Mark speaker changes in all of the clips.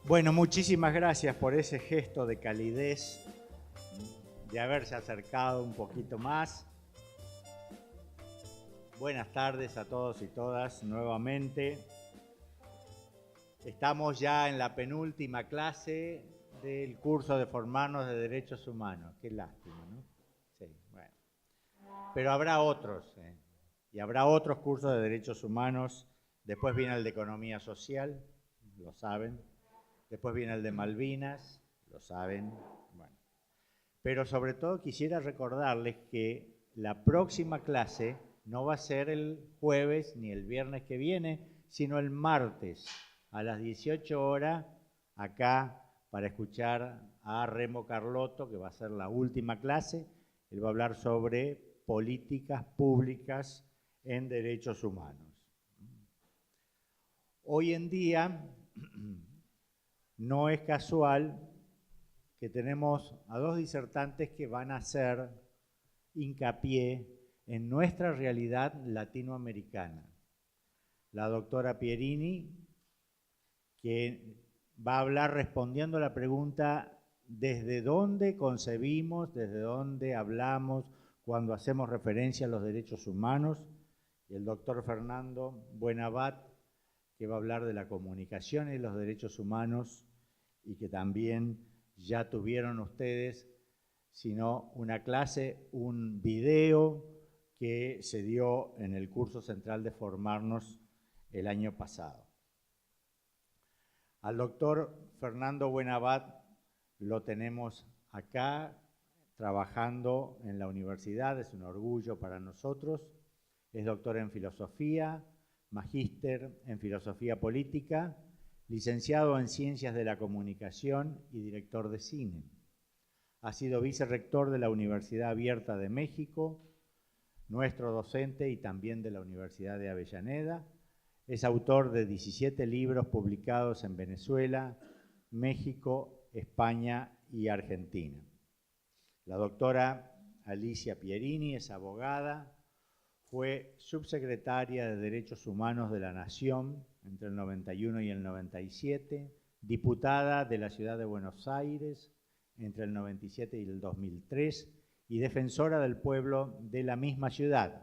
Speaker 1: Bueno, muchísimas gracias por ese gesto de calidez, de haberse acercado un poquito más. Buenas tardes a todos y todas nuevamente. Estamos ya en la penúltima clase del curso de formarnos de derechos humanos. Qué lástima, ¿no? Sí, bueno. Pero habrá otros, y habrá otros cursos de derechos humanos. Después viene el de economía social, lo saben. Después viene el de Malvinas, lo saben. Bueno. Pero sobre todo quisiera recordarles que la próxima clase no va a ser el jueves ni el viernes que viene, sino el martes a las 18 horas acá para escuchar a Remo Carlotto, que va a ser la última clase. Él va a hablar sobre políticas públicas en derechos humanos. Hoy en día no es casual que tenemos a dos disertantes que van a hacer hincapié en nuestra realidad latinoamericana. La doctora Pierini, que va a hablar respondiendo a la pregunta ¿desde dónde concebimos, desde dónde hablamos cuando hacemos referencia a los derechos humanos? Y el doctor Fernando Buenabat, que va a hablar de la comunicación y los derechos humanos, y que también ya tuvieron ustedes, sino una clase, un video que se dio en el curso central de formarnos el año pasado. Al doctor Fernando Buenabat lo tenemos acá trabajando en la universidad, es un orgullo para nosotros. Es doctor en filosofía, magíster en filosofía política, licenciado en Ciencias de la Comunicación y director de cine. Ha sido vicerrector de la Universidad Abierta de México, nuestro docente y también de la Universidad de Avellaneda. Es autor de 17 libros publicados en Venezuela, México, España y Argentina. La doctora Alicia Pierini es abogada, fue subsecretaria de Derechos Humanos de la Nación entre el 91 y el 97, diputada de la Ciudad de Buenos Aires entre el 97 y el 2003 y defensora del pueblo de la misma ciudad.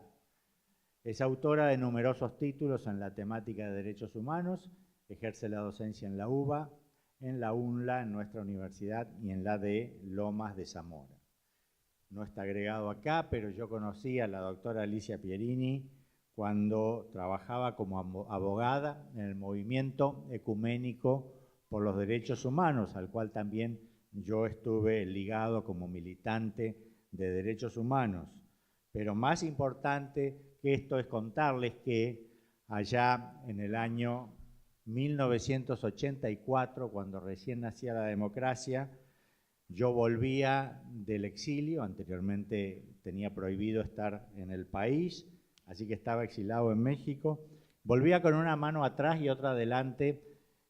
Speaker 1: Es autora de numerosos títulos en la temática de derechos humanos, ejerce la docencia en la UBA, en la UNLA, en nuestra universidad, y en la de Lomas de Zamora. No está agregado acá, pero yo conocí a la doctora Alicia Pierini cuando trabajaba como abogada en el movimiento ecuménico por los derechos humanos, al cual también yo estuve ligado como militante de derechos humanos. Pero más importante que esto es contarles que allá en el año 1984, cuando recién nacía la democracia, yo volvía del exilio. Anteriormente tenía prohibido estar en el país, así que estaba exilado en México. Volvía con una mano atrás y otra adelante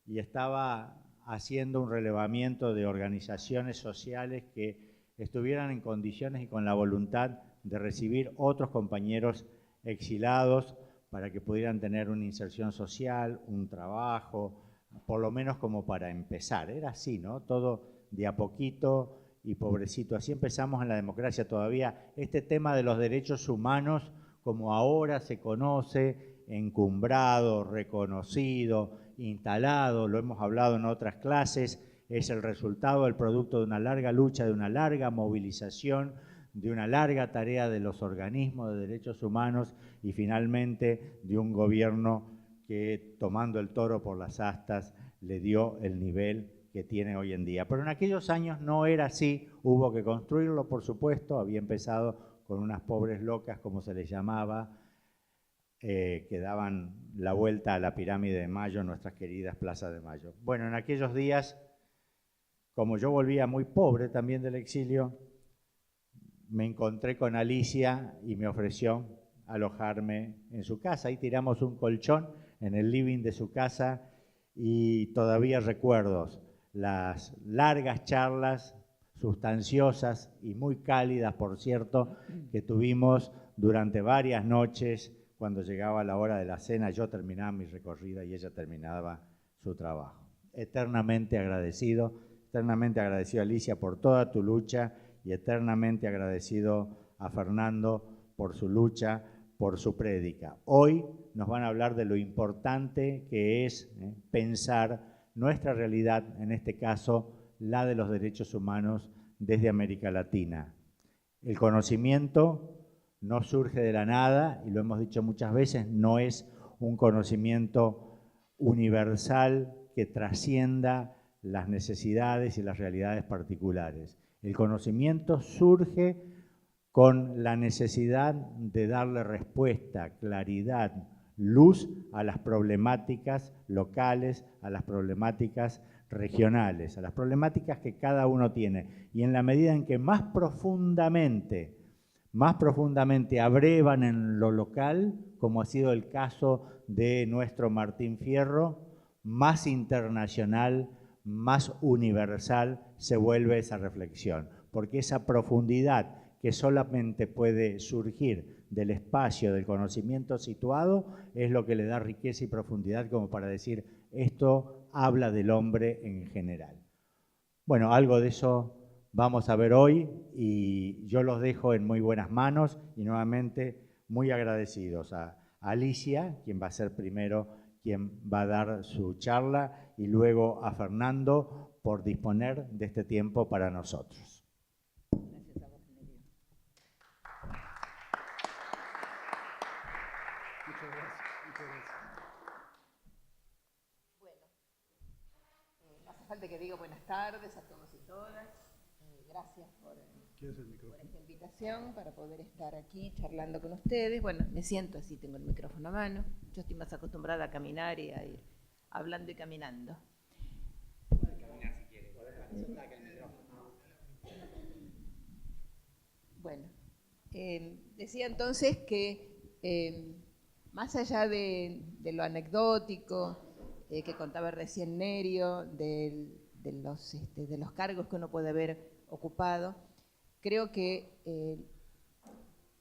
Speaker 1: y estaba haciendo un relevamiento de organizaciones sociales que estuvieran en condiciones y con la voluntad de recibir otros compañeros exilados para que pudieran tener una inserción social, un trabajo, por lo menos como para empezar. Era así, ¿no? Todo de a poquito y pobrecito. Así empezamos en la democracia todavía. Este tema de los derechos humanos, como ahora se conoce, encumbrado, reconocido, instalado, lo hemos hablado en otras clases, es el resultado, el producto de una larga lucha, de una larga movilización, de una larga tarea de los organismos de derechos humanos y finalmente de un gobierno que, tomando el toro por las astas, le dio el nivel que tiene hoy en día. Pero en aquellos años no era así, hubo que construirlo, por supuesto. Había empezado con unas pobres locas, como se les llamaba, que daban la vuelta a la pirámide de Mayo, nuestras queridas plazas de Mayo. Bueno, en aquellos días, como yo volvía muy pobre también del exilio, me encontré con Alicia y me ofreció alojarme en su casa. Ahí tiramos un colchón en el living de su casa y todavía recuerdo las largas charlas, sustanciosas y muy cálidas, por cierto, que tuvimos durante varias noches. Cuando llegaba la hora de la cena, yo terminaba mi recorrida y ella terminaba su trabajo. eternamente agradecido Alicia por toda tu lucha y eternamente agradecido a Fernando por su lucha, por su prédica. Hoy nos van a hablar de lo importante que es pensar nuestra realidad, en este caso la de los derechos humanos desde América Latina. El conocimiento no surge de la nada, y lo hemos dicho muchas veces, no es un conocimiento universal que trascienda las necesidades y las realidades particulares. El conocimiento surge con la necesidad de darle respuesta, claridad, luz a las problemáticas locales, a las problemáticas regionales, a las problemáticas que cada uno tiene. Y en la medida en que más profundamente abrevan en lo local, como ha sido el caso de nuestro Martín Fierro, más internacional, más universal se vuelve esa reflexión, porque esa profundidad que solamente puede surgir del espacio, del conocimiento situado, es lo que le da riqueza y profundidad como para decir, esto habla del hombre en general. Bueno, algo de eso vamos a ver hoy y yo los dejo en muy buenas manos y nuevamente muy agradecidos a Alicia, quien va a ser primero quien va a dar su charla, y luego a Fernando por disponer de este tiempo para nosotros.
Speaker 2: Gracias a vos, Nerio.
Speaker 3: Muchas gracias.
Speaker 2: Bueno, no hace falta que diga buenas tardes a todos y todas. Gracias por esta invitación para poder estar aquí charlando con ustedes. Bueno, me siento así, tengo el micrófono a mano. Yo estoy más acostumbrada a caminar y a ir hablando y caminando.
Speaker 1: Puedes caminar si quieres, podés acercar el micrófono.
Speaker 2: Bueno, decía entonces que más allá de lo anecdótico que contaba recién Nerio, de los cargos que uno puede haber ocupado, creo que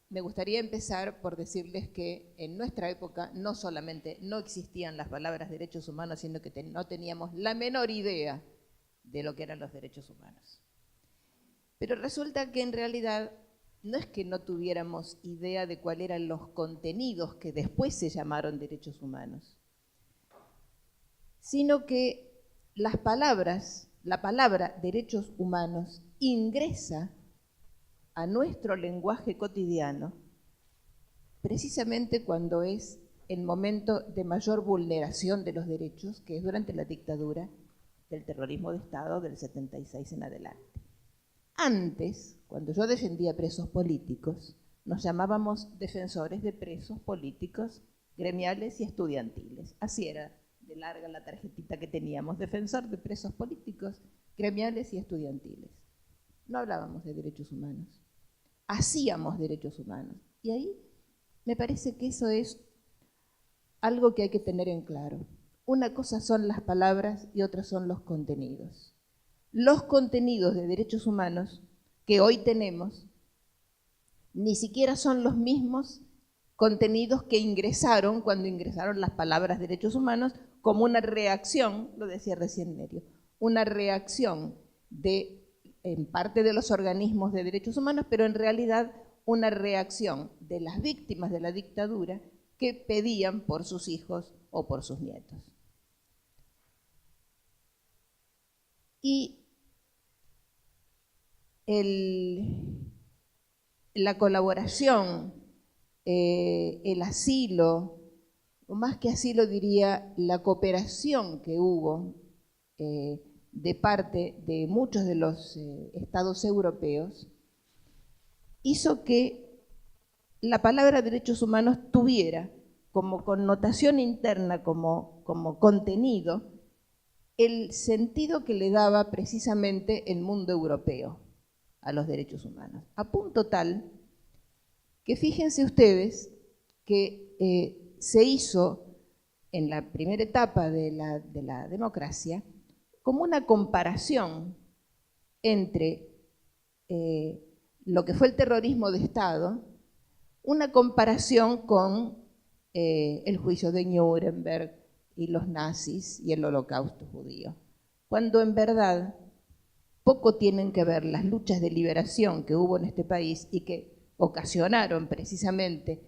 Speaker 2: me gustaría empezar por decirles que en nuestra época no solamente no existían las palabras derechos humanos, sino que no teníamos la menor idea de lo que eran los derechos humanos. Pero resulta que en realidad no es que no tuviéramos idea de cuáles eran los contenidos que después se llamaron derechos humanos, sino que la palabra derechos humanos ingresa a nuestro lenguaje cotidiano precisamente cuando es el momento de mayor vulneración de los derechos, que es durante la dictadura del terrorismo de Estado del 76 en adelante. Antes, cuando yo defendía presos políticos, nos llamábamos defensores de presos políticos gremiales y estudiantiles. Así era de larga la tarjetita que teníamos, defensor de presos políticos gremiales y estudiantiles. No hablábamos de derechos humanos, hacíamos derechos humanos. Y ahí me parece que eso es algo que hay que tener en claro. Una cosa son las palabras y otra son los contenidos. Los contenidos de derechos humanos que hoy tenemos ni siquiera son los mismos contenidos que ingresaron cuando ingresaron las palabras derechos humanos como una reacción, lo decía recién Nerio, una reacción en parte de los organismos de derechos humanos, pero en realidad una reacción de las víctimas de la dictadura que pedían por sus hijos o por sus nietos. Y la colaboración, el asilo, o más que asilo diría la cooperación que hubo de parte de muchos de los estados europeos, hizo que la palabra derechos humanos tuviera como connotación interna, como contenido, el sentido que le daba precisamente el mundo europeo a los derechos humanos. A punto tal que fíjense ustedes que se hizo en la primera etapa de la democracia como una comparación entre lo que fue el terrorismo de Estado, una comparación con el juicio de Nuremberg y los nazis y el holocausto judío. cuando en verdad poco tienen que ver las luchas de liberación que hubo en este país y que ocasionaron precisamente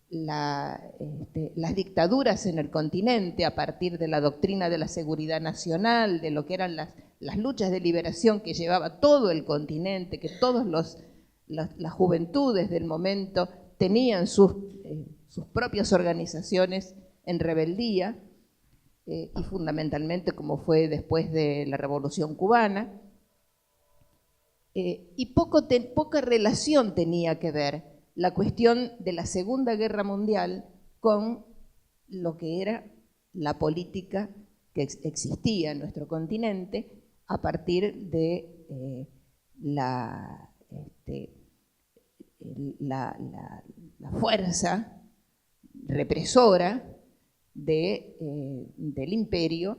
Speaker 2: las dictaduras en el continente a partir de la doctrina de la seguridad nacional, de lo que eran las luchas de liberación que llevaba todo el continente, que todas las juventudes del momento tenían sus propias organizaciones en rebeldía, y fundamentalmente como fue después de la Revolución Cubana, y poca relación tenía que ver la cuestión de la Segunda Guerra Mundial con lo que era la política que existía en nuestro continente a partir de la fuerza represora del imperio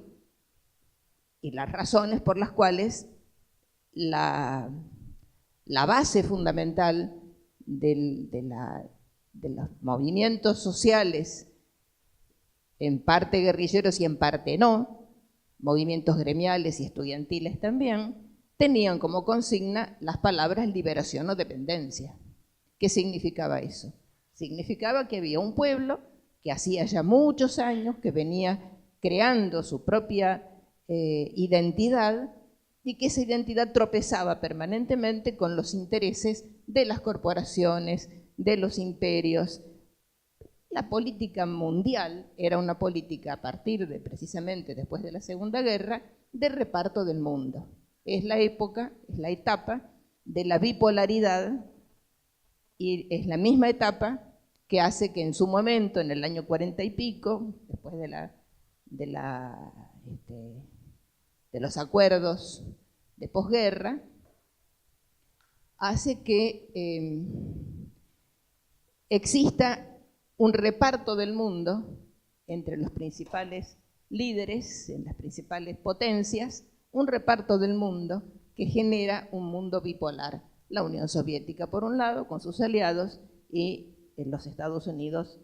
Speaker 2: y las razones por las cuales la base fundamental de los movimientos sociales, en parte guerrilleros y en parte no, movimientos gremiales y estudiantiles también, tenían como consigna las palabras liberación o dependencia. ¿Qué significaba eso? Significaba que había un pueblo que hacía ya muchos años que venía creando su propia identidad y que esa identidad tropezaba permanentemente con los intereses de las corporaciones, de los imperios. La política mundial era una política a partir de, precisamente después de la Segunda Guerra, de reparto del mundo. Es la etapa de la bipolaridad y es la misma etapa que hace que en su momento, en el año 40 y pico, después de los acuerdos de posguerra, hace que exista un reparto del mundo entre los principales líderes, en las principales potencias, un reparto del mundo que genera un mundo bipolar. La Unión Soviética por un lado, con sus aliados, y los Estados Unidos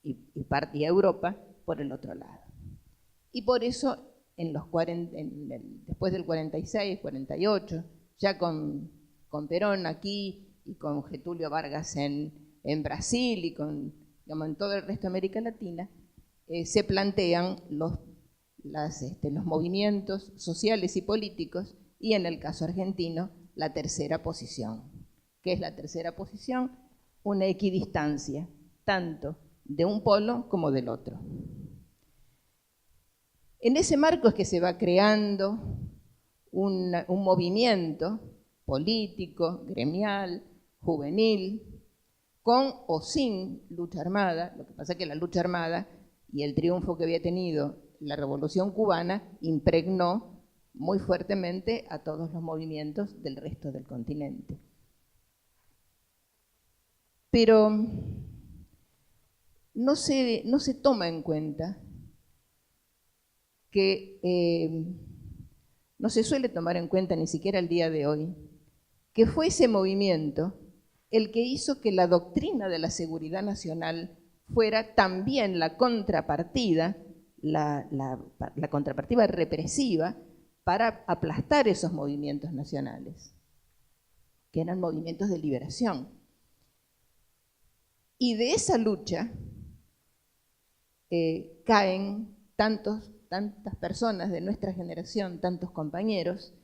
Speaker 2: y Europa por el otro lado. Y por eso, después del 46, 48, ya con Perón aquí y con Getúlio Vargas en Brasil y en todo el resto de América Latina, se plantean los movimientos sociales y políticos y en el caso argentino la tercera posición. ¿Qué es la tercera posición? Una equidistancia, tanto de un polo como del otro. En ese marco es que se va creando un movimiento político, gremial, juvenil, con o sin lucha armada. Lo que pasa es que la lucha armada y el triunfo que había tenido la Revolución Cubana impregnó muy fuertemente a todos los movimientos del resto del continente. Pero no se toma en cuenta que no se suele tomar en cuenta ni siquiera el día de hoy, que fue ese movimiento el que hizo que la doctrina de la seguridad nacional fuera también la contrapartida, la contrapartida represiva para aplastar esos movimientos nacionales, que eran movimientos de liberación. Y de esa lucha caen tantas personas de nuestra generación, tantos compañeros,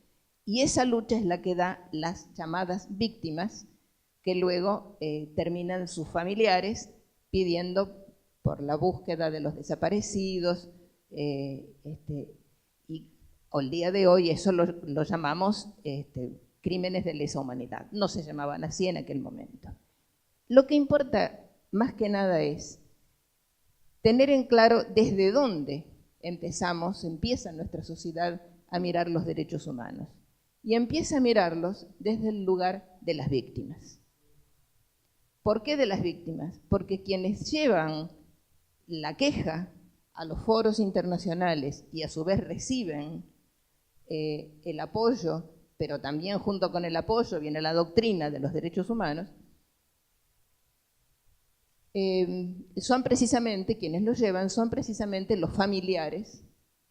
Speaker 2: y esa lucha es la que da las llamadas víctimas, que luego terminan sus familiares pidiendo por la búsqueda de los desaparecidos, y al día de hoy eso lo llamamos crímenes de lesa humanidad. No se llamaban así en aquel momento. Lo que importa más que nada es tener en claro desde dónde empieza nuestra sociedad a mirar los derechos humanos. Y empieza a mirarlos desde el lugar de las víctimas. ¿Por qué de las víctimas? Porque quienes llevan la queja a los foros internacionales y a su vez reciben el apoyo, pero también junto con el apoyo viene la doctrina de los derechos humanos, son precisamente, quienes los llevan son precisamente los familiares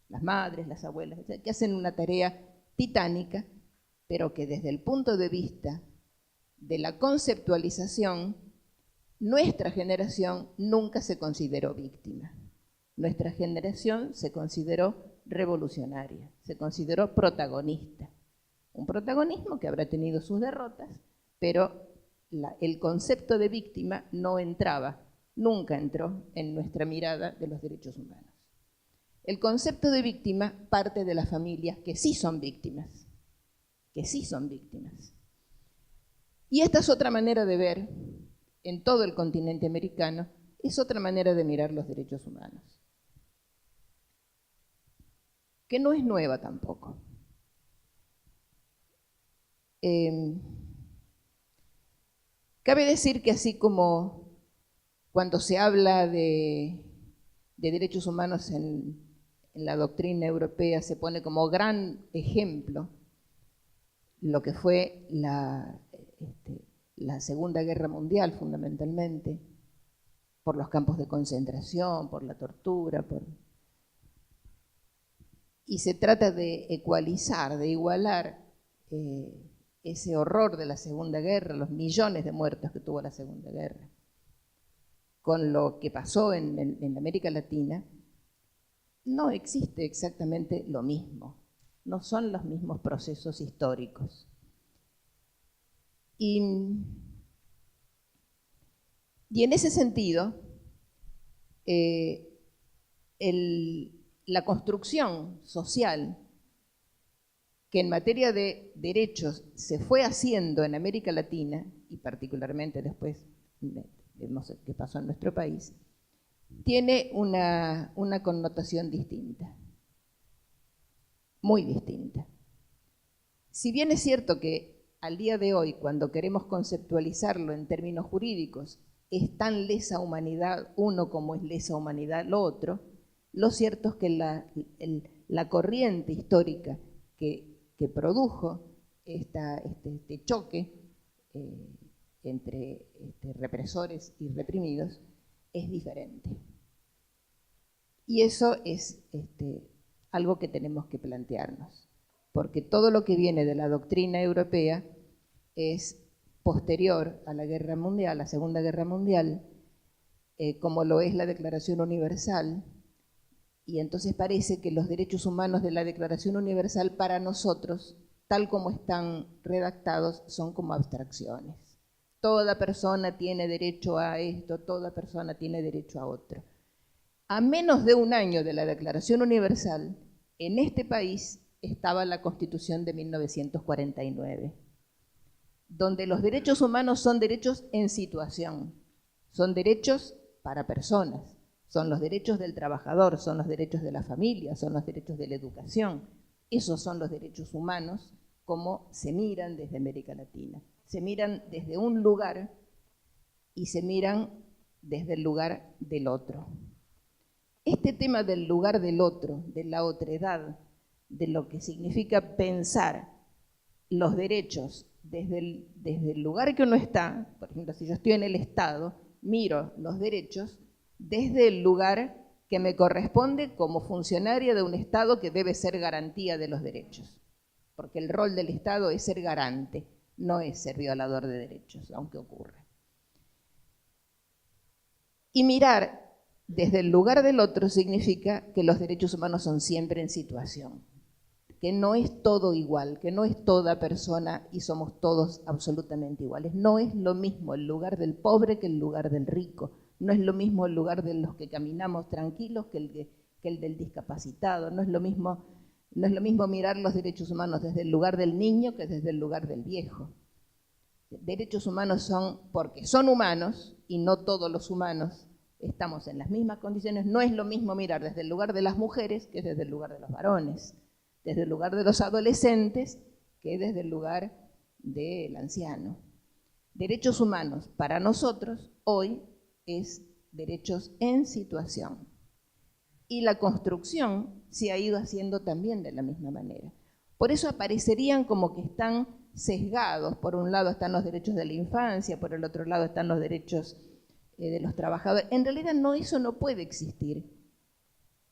Speaker 2: las madres, las abuelas, que hacen una tarea titánica, pero que desde el punto de vista de la conceptualización, nuestra generación nunca se consideró víctima. Nuestra generación se consideró revolucionaria, se consideró protagonista. Un protagonismo que habrá tenido sus derrotas, pero el concepto de víctima no entraba, nunca entró en nuestra mirada de los derechos humanos. El concepto de víctima parte de las familias que sí son víctimas, que sí son víctimas. Y esta es otra manera de ver, en todo el continente americano, es otra manera de mirar los derechos humanos, que no es nueva tampoco. Cabe decir que así como cuando se habla de derechos humanos en la doctrina europea se pone como gran ejemplo lo que fue la Segunda Guerra Mundial, fundamentalmente, por los campos de concentración, por la tortura, y se trata de ecualizar, de igualar ese horror de la Segunda Guerra, los millones de muertos que tuvo la Segunda Guerra, con lo que pasó en América Latina. No existe exactamente lo mismo, no son los mismos procesos históricos. Y en ese sentido, la construcción social que en materia de derechos se fue haciendo en América Latina, y particularmente después vemos qué pasó en nuestro país, tiene una connotación distinta, muy distinta. Si bien es cierto que al día de hoy, cuando queremos conceptualizarlo en términos jurídicos, es tan lesa humanidad uno como es lesa humanidad lo otro, lo cierto es que la corriente histórica que produjo este choque entre represores y reprimidos es diferente. Y eso es algo que tenemos que plantearnos, porque todo lo que viene de la doctrina europea es posterior a la Guerra Mundial, la Segunda Guerra Mundial, como lo es la Declaración Universal, y entonces parece que los derechos humanos de la Declaración Universal para nosotros, tal como están redactados, son como abstracciones. Toda persona tiene derecho a esto, toda persona tiene derecho a otro. A menos de un año de la Declaración Universal, en este país estaba la Constitución de 1949, donde los derechos humanos son derechos en situación, son derechos para personas, son los derechos del trabajador, son los derechos de la familia, son los derechos de la educación. Esos son los derechos humanos como se miran desde América Latina. Se miran desde un lugar y se miran desde el lugar del otro. Este tema del lugar del otro, de la otredad, de lo que significa pensar los derechos desde el lugar que uno está, por ejemplo, si yo estoy en el Estado, miro los derechos desde el lugar que me corresponde como funcionaria de un Estado que debe ser garantía de los derechos, porque el rol del Estado es ser garante, no es ser violador de derechos, aunque ocurra. Y mirar desde el lugar del otro significa que los derechos humanos son siempre en situación, que no es todo igual, que no es toda persona y somos todos absolutamente iguales. No es lo mismo el lugar del pobre que el lugar del rico, no es lo mismo el lugar de los que caminamos tranquilos que el del discapacitado, no es lo mismo mirar los derechos humanos desde el lugar del niño que desde el lugar del viejo. Derechos humanos son porque son humanos y no todos los humanos estamos en las mismas condiciones. No es lo mismo mirar desde el lugar de las mujeres que desde el lugar de los varones, desde el lugar de los adolescentes que desde el lugar del anciano. Derechos humanos para nosotros hoy es derechos en situación. Y la construcción se ha ido haciendo también de la misma manera. Por eso aparecerían como que están sesgados. Por un lado están los derechos de la infancia, por el otro lado están los derechos de los trabajadores. En realidad eso no puede existir.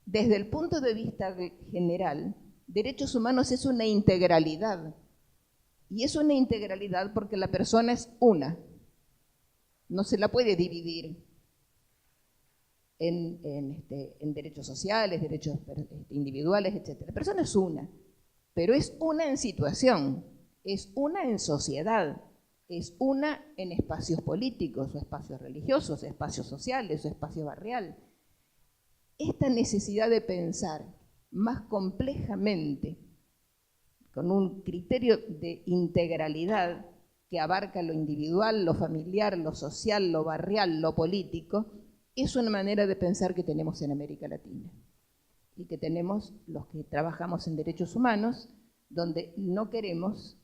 Speaker 2: Desde el punto de vista general, derechos humanos es una integralidad. Y es una integralidad porque la persona es una. No se la puede dividir en derechos sociales, derechos individuales, etc. La persona es una, pero es una en situación, es una en sociedad, es una en espacios políticos, o espacios religiosos, espacios sociales, o espacio barrial. Esta necesidad de pensar más complejamente, con un criterio de integralidad que abarca lo individual, lo familiar, lo social, lo barrial, lo político, es una manera de pensar que tenemos en América Latina y que tenemos los que trabajamos en derechos humanos, donde no queremos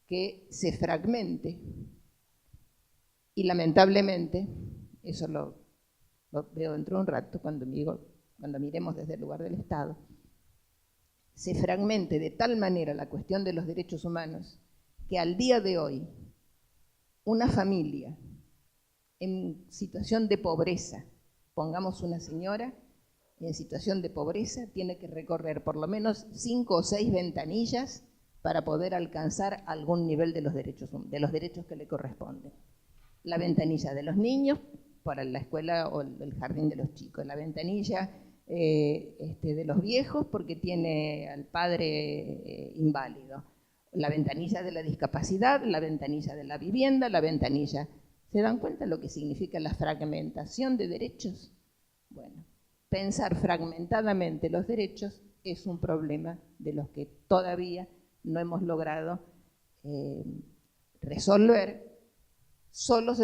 Speaker 2: que se fragmente. Y lamentablemente, eso lo veo dentro de un rato, cuando miremos desde el lugar del Estado, se fragmente de tal manera la cuestión de los derechos humanos que al día de hoy una familia en situación de pobreza, pongamos una señora en situación de pobreza, tiene que recorrer por lo menos 5 o 6 ventanillas para poder alcanzar algún nivel de los derechos que le corresponden. La ventanilla de los niños para la escuela o el jardín de los chicos, la ventanilla de los viejos porque tiene al padre inválido, la ventanilla de la discapacidad, la ventanilla de la vivienda, la ventanilla. ¿Se dan cuenta lo que significa la fragmentación de derechos? Bueno, pensar fragmentadamente los derechos es un problema de los que todavía no hemos logrado resolver. Solo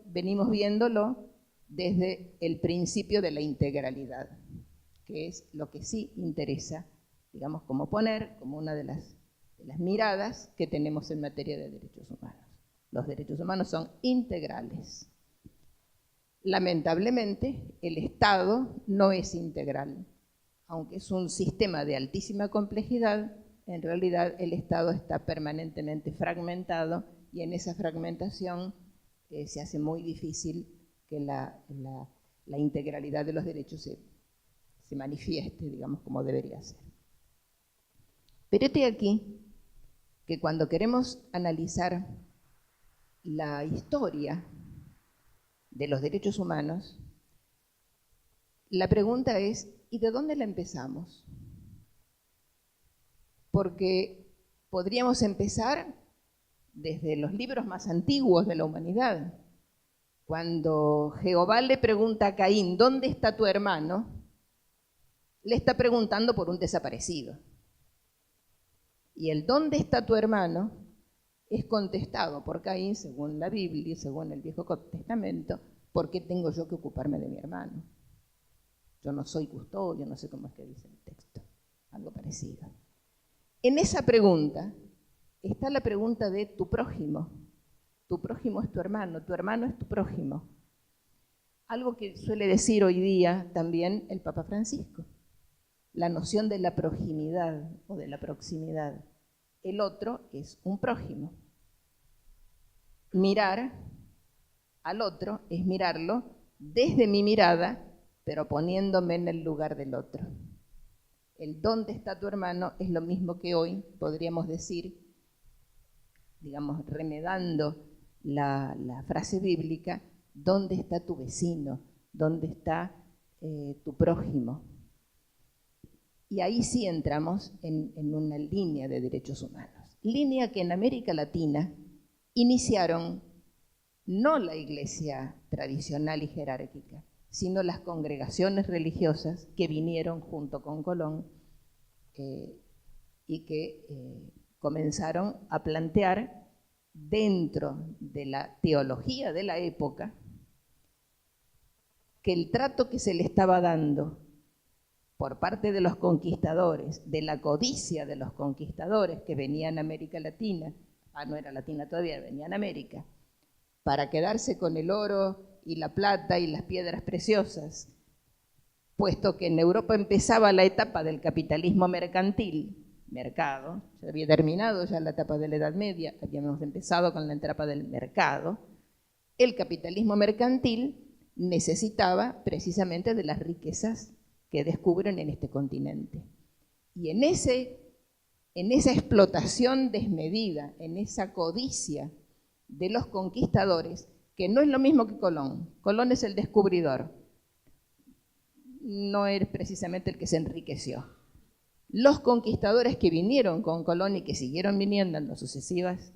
Speaker 2: venimos viéndolo desde el principio de la integralidad, que es lo que sí interesa, digamos, como una de las miradas que tenemos en materia de derechos humanos. Los derechos humanos son integrales. Lamentablemente, el Estado no es integral. Aunque es un sistema de altísima complejidad, en realidad el Estado está permanentemente fragmentado y en esa fragmentación se hace muy difícil que la integralidad de los derechos se manifieste, digamos, como debería ser. Pero este aquí que cuando queremos analizar la historia de los derechos humanos, la pregunta es, ¿y de dónde la empezamos? Porque podríamos empezar desde los libros más antiguos de la humanidad. Cuando Jehová le pregunta a Caín, ¿dónde está tu hermano?, le está preguntando por un desaparecido. Y el ¿dónde está tu hermano? Es contestado por Caín, según la Biblia y según el Viejo Testamento, ¿por qué tengo yo que ocuparme de mi hermano? Yo no soy custodio, no sé cómo es que dice el texto, algo parecido. En esa pregunta está la pregunta de tu prójimo. Tu prójimo es tu hermano es tu prójimo. Algo que suele decir hoy día también el Papa Francisco, la noción de la proximidad o de la proximidad. El otro es un prójimo. Mirar al otro es mirarlo desde mi mirada, pero poniéndome en el lugar del otro. El ¿dónde está tu hermano? Es lo mismo que hoy podríamos decir, digamos, remedando la frase bíblica, ¿dónde está tu vecino? ¿Dónde está tu prójimo? Y ahí sí entramos en una línea de derechos humanos. Línea que en América Latina iniciaron no la iglesia tradicional y jerárquica, sino las congregaciones religiosas que vinieron junto con Colón y que comenzaron a plantear dentro de la teología de la época que el trato que se le estaba dando por parte de los conquistadores, de la codicia de los conquistadores que venían a América Latina, no era latina todavía, venían a América, para quedarse con el oro y la plata y las piedras preciosas, puesto que en Europa empezaba la etapa del capitalismo mercantil, mercado, se había terminado ya la etapa de la Edad Media, habíamos empezado con la etapa del mercado, el capitalismo mercantil necesitaba precisamente de las riquezas que descubren en este continente. Y en esa explotación desmedida, en esa codicia de los conquistadores, que no es lo mismo que Colón. Colón es el descubridor, no es precisamente el que se enriqueció. Los conquistadores que vinieron con Colón y que siguieron viniendo en las sucesivas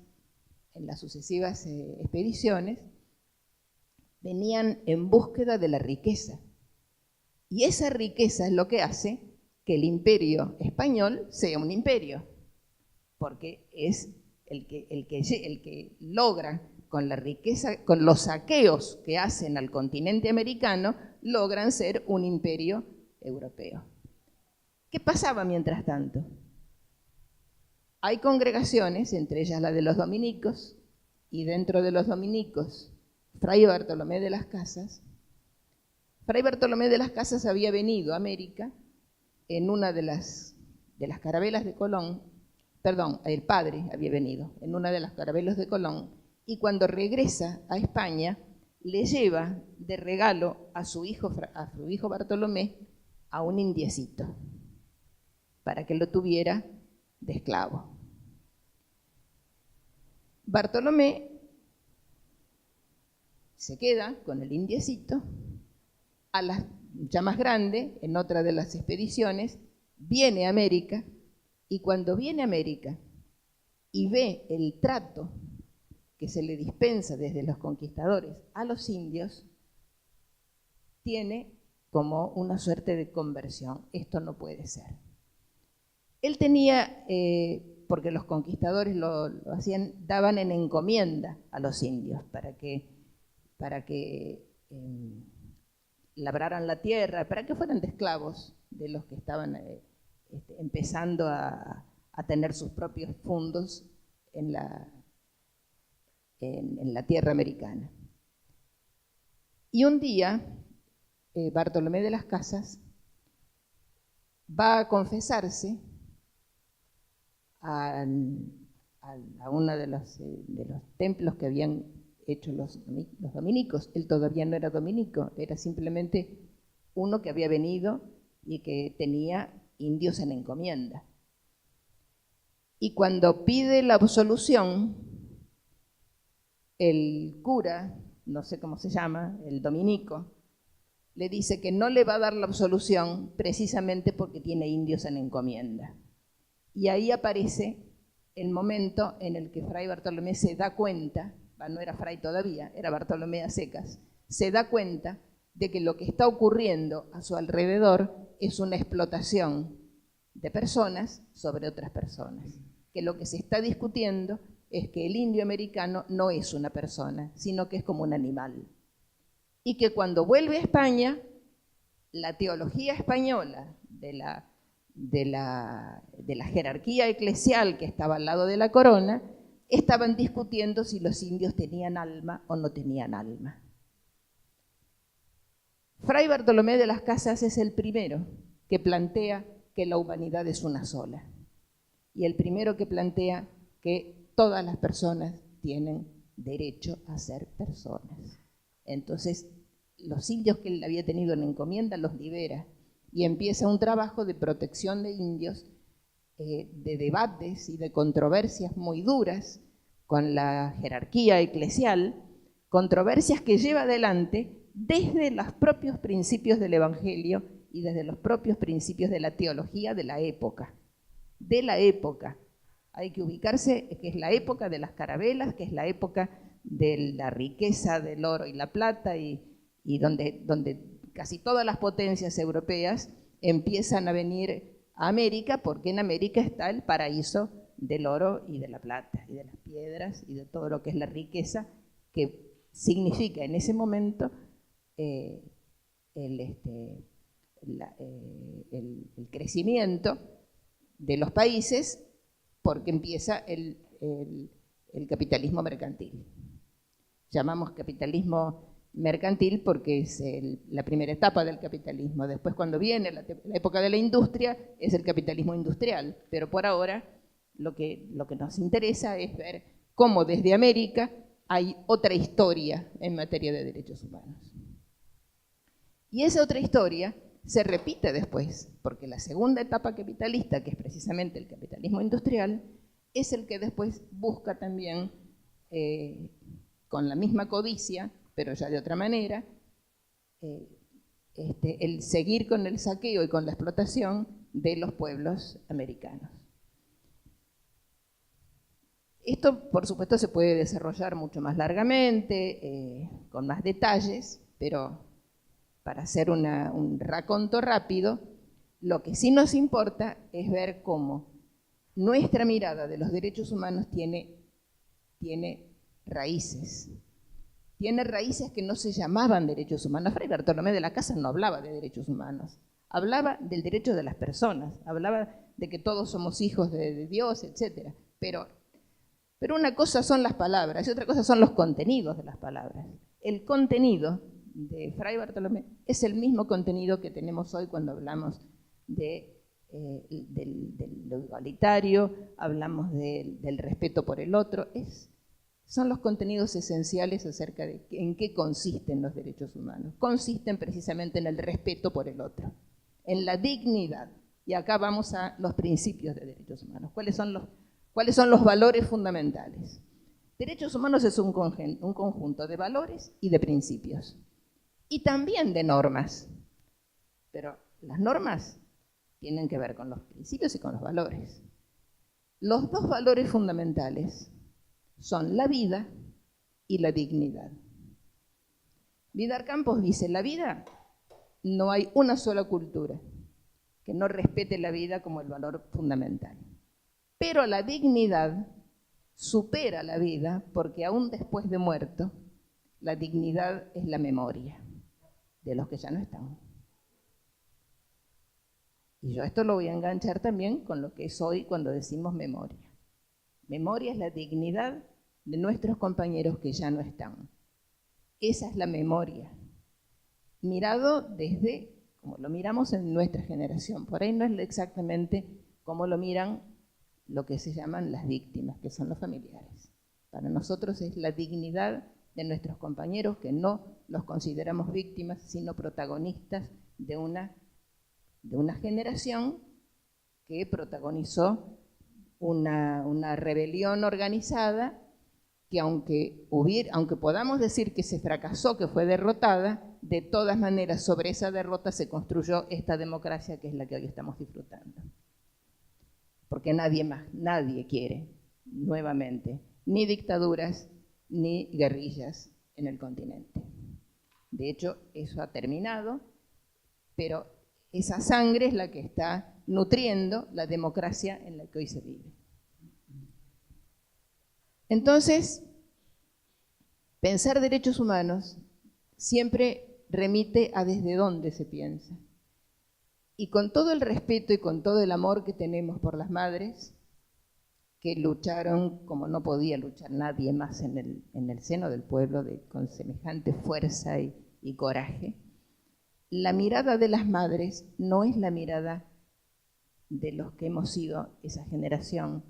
Speaker 2: expediciones, venían en búsqueda de la riqueza. Y esa riqueza es lo que hace que el imperio español sea un imperio, porque es el que logra con la riqueza, con los saqueos que hacen al continente americano, logran ser un imperio europeo. ¿Qué pasaba mientras tanto? Hay congregaciones, entre ellas la de los dominicos, y dentro de los dominicos, Fray Bartolomé de las Casas. Fray Bartolomé de las Casas había venido a América en una de las carabelas de Colón, perdón, el padre había venido en una de las carabelas de Colón, y cuando regresa a España, le lleva de regalo a su hijo Bartolomé a un indiecito, para que lo tuviera de esclavo. Bartolomé se queda con el indiecito, ya más grande, en otra de las expediciones, viene a América, y cuando viene a América y ve el trato que se le dispensa desde los conquistadores a los indios, tiene como una suerte de conversión. Esto no puede ser. Él tenía, porque los conquistadores lo hacían, daban en encomienda a los indios para que labraran la tierra, para que fueran de esclavos de los que estaban empezando a tener sus propios fundos en la tierra americana. Y un día, Bartolomé de las Casas va a confesarse a uno de los templos que habían hecho los dominicos. Él todavía no era dominico, era simplemente uno que había venido y que tenía indios en encomienda. Y cuando pide la absolución, el cura, no sé cómo se llama, el dominico, le dice que no le va a dar la absolución precisamente porque tiene indios en encomienda. Y ahí aparece el momento en el que Fray Bartolomé se da cuenta, no era fray todavía, era Bartolomé a secas, se da cuenta de que lo que está ocurriendo a su alrededor es una explotación de personas sobre otras personas, que lo que se está discutiendo es que el indio americano no es una persona, sino que es como un animal. Y que cuando vuelve a España, la teología española de la jerarquía eclesial que estaba al lado de la corona, estaban discutiendo si los indios tenían alma o no tenían alma. Fray Bartolomé de las Casas es el primero que plantea que la humanidad es una sola, y el primero que plantea que todas las personas tienen derecho a ser personas. Entonces, los indios que él había tenido en encomienda los libera y empieza un trabajo de protección de indios, de debates y de controversias muy duras con la jerarquía eclesial, controversias que lleva adelante desde los propios principios del Evangelio y desde los propios principios de la teología de la época. Hay que ubicarse que es la época de las carabelas, que es la época de la riqueza del oro y la plata, y donde casi todas las potencias europeas empiezan a venir a América, porque en América está el paraíso del oro y de la plata, y de las piedras, y de todo lo que es la riqueza, que significa en ese momento el crecimiento de los países, porque empieza el capitalismo mercantil. Llamamos capitalismo mercantil porque es la primera etapa del capitalismo. Después, cuando viene la época de la industria, es el capitalismo industrial. Pero por ahora lo que nos interesa es ver cómo desde América hay otra historia en materia de derechos humanos. Y esa otra historia se repite después, porque la segunda etapa capitalista, que es precisamente el capitalismo industrial, es el que después busca también, con la misma codicia, pero ya de otra manera, el seguir con el saqueo y con la explotación de los pueblos americanos. Esto, por supuesto, se puede desarrollar mucho más largamente, con más detalles, pero para hacer un raconto rápido, lo que sí nos importa es ver cómo nuestra mirada de los derechos humanos tiene raíces. Tiene raíces que no se llamaban derechos humanos. Fray Bartolomé de las Casas no hablaba de derechos humanos, hablaba del derecho de las personas, hablaba de que todos somos hijos de Dios, etc. Pero una cosa son las palabras y otra cosa son los contenidos de las palabras. El contenido de Fray Bartolomé es el mismo contenido que tenemos hoy cuando hablamos del igualitario, hablamos del respeto por el otro. Son los contenidos esenciales acerca de en qué consisten los derechos humanos. Consisten precisamente en el respeto por el otro, en la dignidad. Y acá vamos a los principios de derechos humanos. ¿Cuáles son los valores fundamentales? Derechos humanos es un conjunto de valores y de principios. Y también de normas. Pero las normas tienen que ver con los principios y con los valores. Los dos valores fundamentales son la vida y la dignidad. Vidal Campos dice, la vida, no hay una sola cultura que no respete la vida como el valor fundamental. Pero la dignidad supera la vida porque aún después de muerto, la dignidad es la memoria de los que ya no están. Y yo esto lo voy a enganchar también con lo que es hoy cuando decimos memoria. Memoria es la dignidad de nuestros compañeros que ya no están. Esa es la memoria, mirado desde como lo miramos en nuestra generación. Por ahí no es exactamente como lo miran lo que se llaman las víctimas, que son los familiares. Para nosotros es la dignidad de nuestros compañeros, que no los consideramos víctimas, sino protagonistas de una generación que protagonizó una rebelión organizada que aunque podamos decir que se fracasó, que fue derrotada, de todas maneras sobre esa derrota se construyó esta democracia que es la que hoy estamos disfrutando. Porque nadie quiere nuevamente ni dictaduras ni guerrillas en el continente. De hecho, eso ha terminado, pero esa sangre es la que está nutriendo la democracia en la que hoy se vive. Entonces, pensar derechos humanos siempre remite a desde dónde se piensa. Y con todo el respeto y con todo el amor que tenemos por las madres, que lucharon como no podía luchar nadie más en el seno del pueblo, con semejante fuerza y coraje, la mirada de las madres no es la mirada de los que hemos sido esa generación,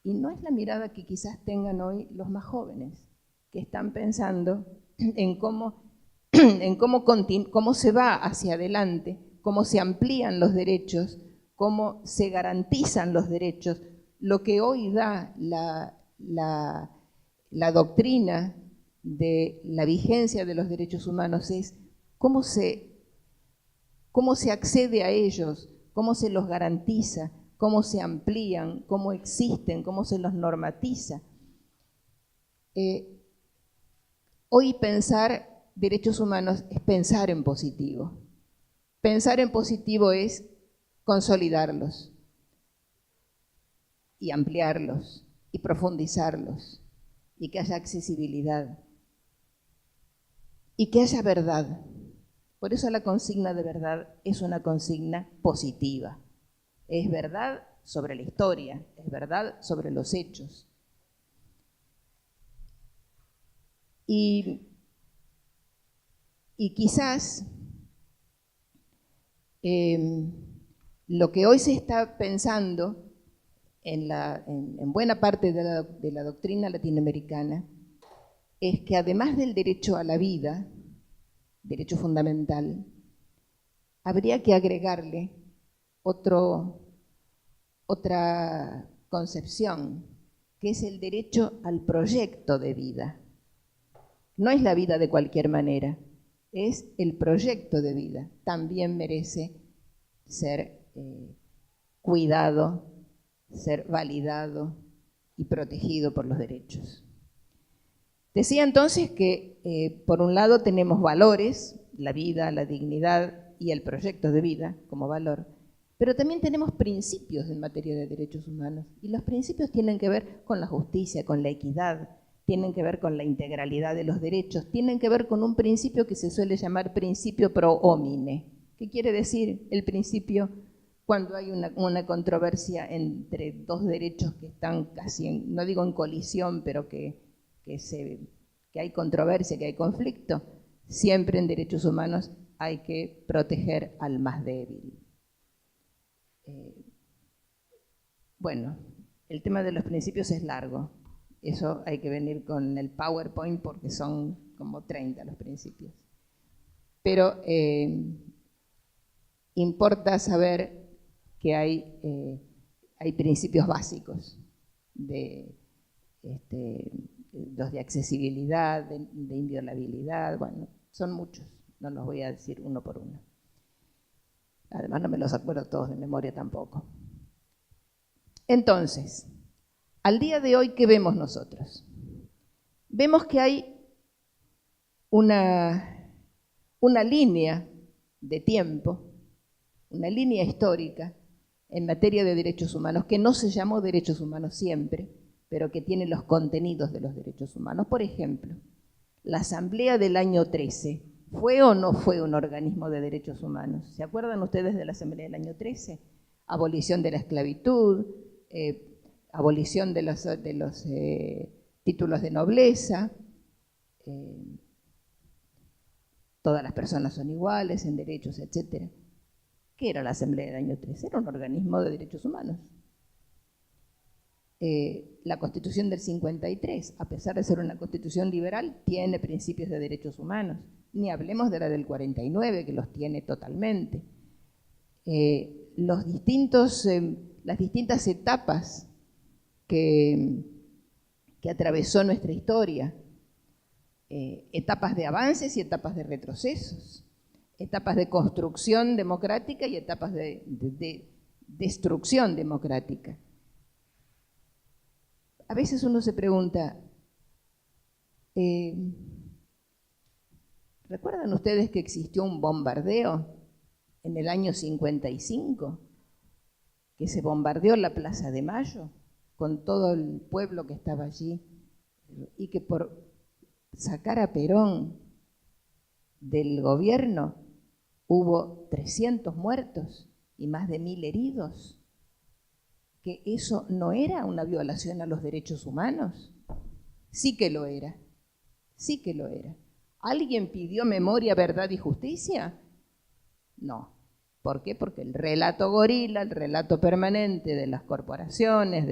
Speaker 2: y no es la mirada que quizás tengan hoy los más jóvenes, que están pensando en cómo se va hacia adelante, cómo se amplían los derechos, cómo se garantizan los derechos. Lo que hoy da la doctrina de la vigencia de los derechos humanos es cómo se accede a ellos, cómo se los garantiza, cómo se amplían, cómo existen, cómo se los normatiza. Hoy pensar derechos humanos es pensar en positivo. Pensar en positivo es consolidarlos y ampliarlos y profundizarlos y que haya accesibilidad y que haya verdad. Por eso la consigna de verdad es una consigna positiva. Es verdad sobre la historia, es verdad sobre los hechos. Y quizás lo que hoy se está pensando en buena parte de la doctrina latinoamericana es que además del derecho a la vida, derecho fundamental, habría que agregarle otra concepción, que es el derecho al proyecto de vida. No es la vida de cualquier manera, es el proyecto de vida. También merece ser cuidado, ser validado y protegido por los derechos. Decía entonces que por un lado tenemos valores, la vida, la dignidad y el proyecto de vida como valor, pero también tenemos principios en materia de derechos humanos, y los principios tienen que ver con la justicia, con la equidad, tienen que ver con la integralidad de los derechos, tienen que ver con un principio que se suele llamar principio pro homine. ¿Qué quiere decir el principio cuando hay una controversia entre dos derechos que están casi, no digo en colisión, pero que hay controversia, que hay conflicto? Siempre en derechos humanos hay que proteger al más débil. Bueno, el tema de los principios es largo. Eso hay que venir con el PowerPoint porque son como 30 los principios. Pero importa saber que hay principios básicos los de accesibilidad, de inviolabilidad, bueno, son muchos, no los voy a decir uno por uno. Además no me los acuerdo todos de memoria tampoco. Entonces, al día de hoy, ¿qué vemos nosotros? Vemos que hay una línea de tiempo, una línea histórica en materia de derechos humanos que no se llamó derechos humanos siempre, pero que tiene los contenidos de los derechos humanos. Por ejemplo, la Asamblea del año 13, ¿fue o no fue un organismo de derechos humanos? ¿Se acuerdan ustedes de la Asamblea del año 13? Abolición de la esclavitud, abolición de los títulos de nobleza, todas las personas son iguales en derechos, etc. ¿Qué era la Asamblea del año 13? Era un organismo de derechos humanos. La Constitución del 53, a pesar de ser una constitución liberal, tiene principios de derechos humanos. Ni hablemos de la del 49, que los tiene totalmente. Las distintas etapas que atravesó nuestra historia, etapas de avances y etapas de retrocesos, etapas de construcción democrática y etapas de destrucción democrática. A veces uno se pregunta, ¿recuerdan ustedes que existió un bombardeo en el año 55? Que se bombardeó la Plaza de Mayo con todo el pueblo que estaba allí, y que por sacar a Perón del gobierno hubo 300 muertos y más de 1000 heridos. ¿Que eso no era una violación a los derechos humanos? Sí que lo era, sí que lo era. ¿Alguien pidió memoria, verdad y justicia? No. ¿Por qué? Porque el relato gorila, el relato permanente de las corporaciones,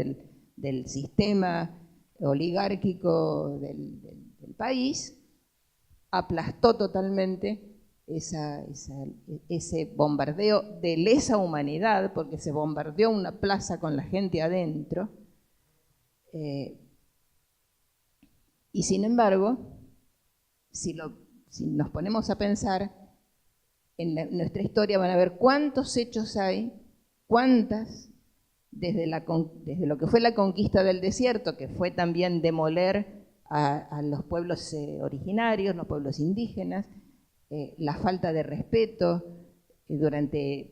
Speaker 2: del sistema oligárquico del país, aplastó totalmente ese bombardeo de lesa humanidad, porque se bombardeó una plaza con la gente adentro, y sin embargo, si nos ponemos a pensar en nuestra historia, van a ver cuántos hechos hay, cuántas, desde lo que fue la conquista del desierto, que fue también demoler a los pueblos originarios, los pueblos indígenas, la falta de respeto durante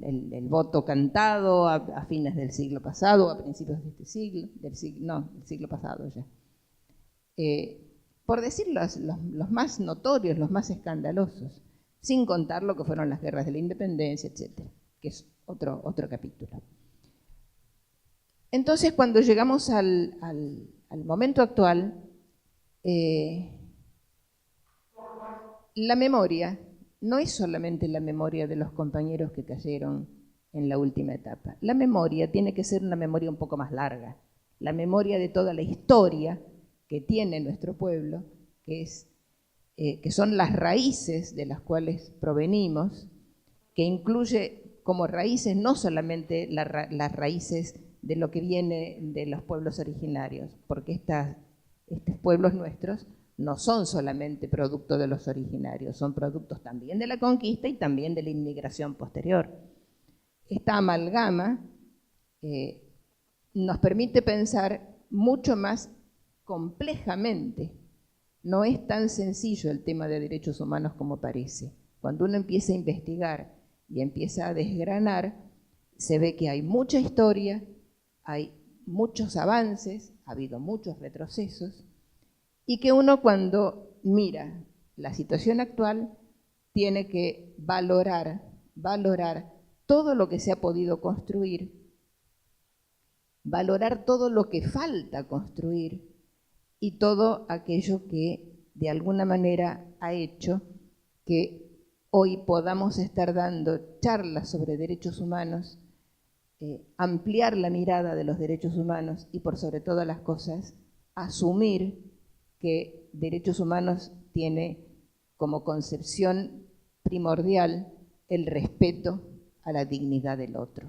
Speaker 2: el voto cantado a fines del siglo pasado, a principios de este siglo, del siglo pasado ya. Por decir los más notorios, los más escandalosos, sin contar lo que fueron las guerras de la independencia, etcétera, que es otro capítulo. Entonces, cuando llegamos al momento actual, la memoria no es solamente la memoria de los compañeros que cayeron en la última etapa. La memoria tiene que ser una memoria un poco más larga, la memoria de toda la historia que tiene nuestro pueblo, que es que son las raíces de las cuales provenimos, que incluye como raíces no solamente las raíces de lo que viene de los pueblos originarios, porque estos pueblos nuestros no son solamente producto de los originarios, son productos también de la conquista y también de la inmigración posterior. Esta amalgama nos permite pensar mucho más complejamente. No es tan sencillo el tema de derechos humanos como parece. Cuando uno empieza a investigar y empieza a desgranar, se ve que hay mucha historia, hay muchos avances, ha habido muchos retrocesos, y que uno cuando mira la situación actual tiene que valorar todo lo que se ha podido construir, valorar todo lo que falta construir y todo aquello que de alguna manera ha hecho que hoy podamos estar dando charlas sobre derechos humanos, ampliar la mirada de los derechos humanos y por sobre todas las cosas asumir que derechos humanos tiene como concepción primordial el respeto a la dignidad del otro.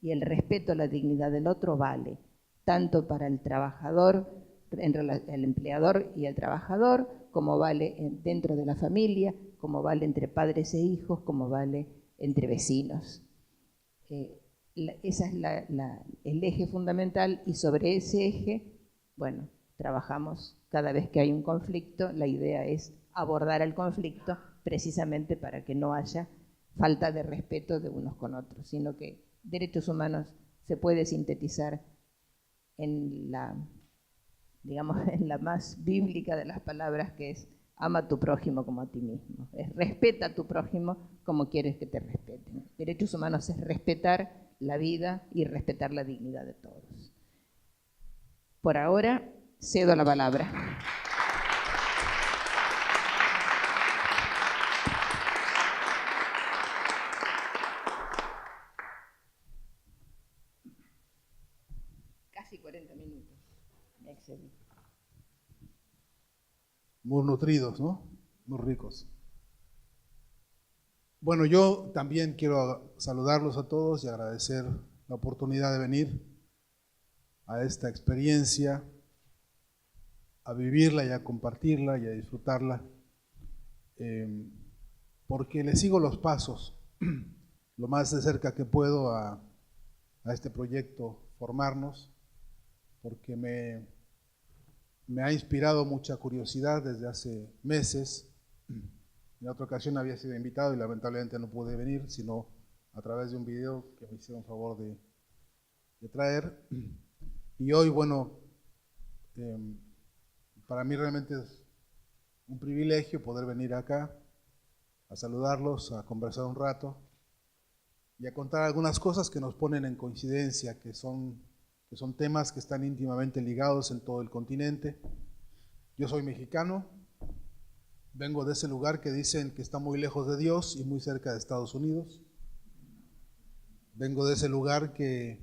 Speaker 2: Y el respeto a la dignidad del otro vale tanto para el trabajador, el empleador y el trabajador, como vale dentro de la familia, como vale entre padres e hijos, como vale entre vecinos. Ese es el eje fundamental y sobre ese eje, bueno, trabajamos cada vez que hay un conflicto. La idea es abordar el conflicto precisamente para que no haya falta de respeto de unos con otros, sino que derechos humanos se puede sintetizar en la, digamos, en la más bíblica de las palabras, que es ama a tu prójimo como a ti mismo. Es respeta a tu prójimo como quieres que te respeten. Derechos humanos es respetar la vida y respetar la dignidad de todos. Por ahora, cedo la palabra. Casi 40 minutos. Me excedí.
Speaker 3: Muy nutridos, ¿no? Muy ricos. Bueno, yo también quiero saludarlos a todos y agradecer la oportunidad de venir a esta experiencia, a vivirla y a compartirla y a disfrutarla, porque le sigo los pasos lo más de cerca que puedo a este proyecto Formarnos, porque me ha inspirado mucha curiosidad desde hace meses. En otra ocasión había sido invitado y lamentablemente no pude venir, sino a través de un video que me hicieron favor de traer. Y hoy, bueno, para mí realmente es un privilegio poder venir acá a saludarlos, a conversar un rato y a contar algunas cosas que nos ponen en coincidencia, que son temas que están íntimamente ligados en todo el continente. Yo soy mexicano, vengo de ese lugar que dicen que está muy lejos de Dios y muy cerca de Estados Unidos. Vengo de ese lugar que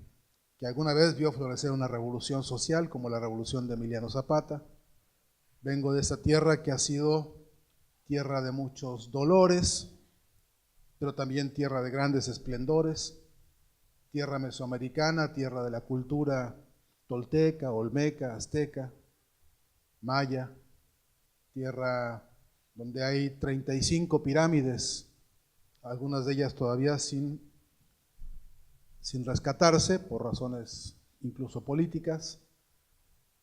Speaker 3: alguna vez vio florecer una revolución social como la revolución de Emiliano Zapata. Vengo de esa tierra que ha sido tierra de muchos dolores, pero también tierra de grandes esplendores, tierra mesoamericana, tierra de la cultura tolteca, olmeca, azteca, maya, tierra donde hay 35 pirámides, algunas de ellas todavía sin rescatarse por razones incluso políticas.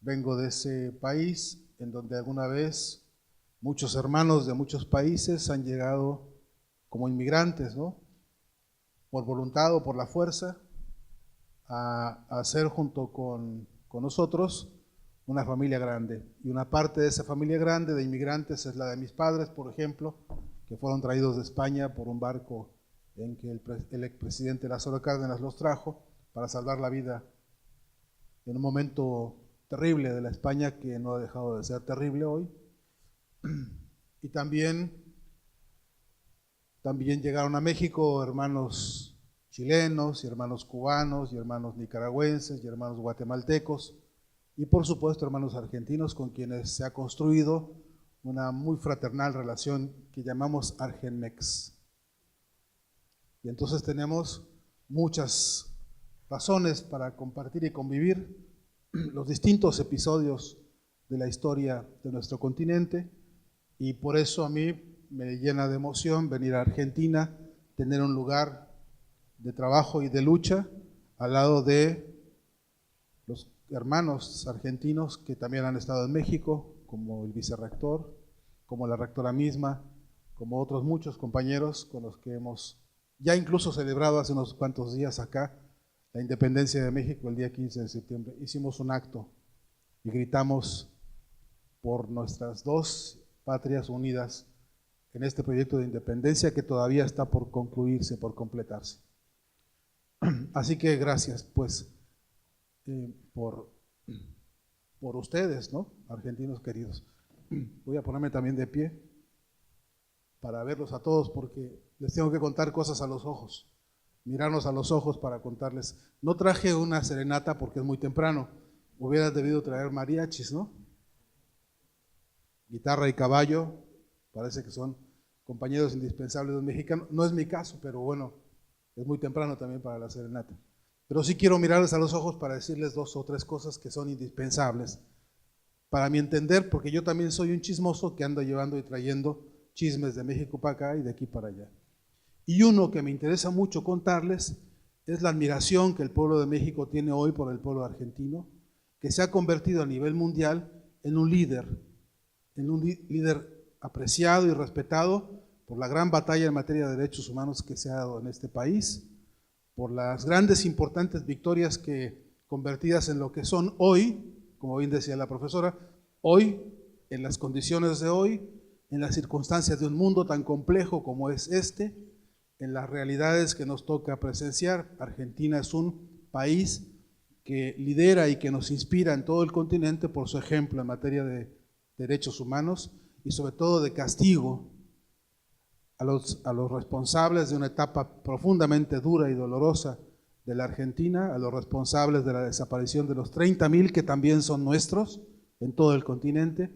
Speaker 3: Vengo de ese país en donde alguna vez muchos hermanos de muchos países han llegado como inmigrantes, ¿no? Por voluntad o por la fuerza, a hacer junto con nosotros una familia grande. Y una parte de esa familia grande de inmigrantes es la de mis padres, por ejemplo, que fueron traídos de España por un barco en que el expresidente Lázaro Cárdenas los trajo para salvar la vida en un momento terrible de la España que no ha dejado de ser terrible hoy. Y también llegaron a México hermanos chilenos y hermanos cubanos y hermanos nicaragüenses y hermanos guatemaltecos y por supuesto hermanos argentinos con quienes se ha construido una muy fraternal relación que llamamos Argenmex. Y entonces tenemos muchas razones para compartir y convivir los distintos episodios de la historia de nuestro continente, y por eso a mí me llena de emoción venir a Argentina, tener un lugar de trabajo y de lucha al lado de los hermanos argentinos que también han estado en México, como el vicerrector, como la rectora misma, como otros muchos compañeros con los que hemos ya incluso celebrado hace unos cuantos días acá la independencia de México el día 15 de septiembre. Hicimos un acto y gritamos por nuestras dos patrias unidas en este proyecto de independencia que todavía está por concluirse, por completarse. Así que gracias, pues, por ustedes, ¿no? Argentinos queridos. Voy a ponerme también de pie para verlos a todos, porque les tengo que contar cosas a los ojos, mirarnos a los ojos para contarles. No traje una serenata porque es muy temprano, hubieras debido traer mariachis, ¿no? Guitarra y caballo, parece que son compañeros indispensables de un mexicano. No es mi caso, pero bueno, es muy temprano también para la serenata. Pero sí quiero mirarles a los ojos para decirles dos o tres cosas que son indispensables para mi entender, porque yo también soy un chismoso que anda llevando y trayendo chismes de México para acá y de aquí para allá. Y uno que me interesa mucho contarles es la admiración que el pueblo de México tiene hoy por el pueblo argentino, que se ha convertido a nivel mundial en un líder apreciado y respetado por la gran batalla en materia de derechos humanos que se ha dado en este país, por las grandes importantes victorias que, convertidas en lo que son hoy, como bien decía la profesora, hoy, en las condiciones de hoy, en las circunstancias de un mundo tan complejo como es este, en las realidades que nos toca presenciar. Argentina es un país que lidera y que nos inspira en todo el continente por su ejemplo en materia de derechos humanos y sobre todo de castigo a los responsables de una etapa profundamente dura y dolorosa de la Argentina, a los responsables de la desaparición de los 30.000 que también son nuestros en todo el continente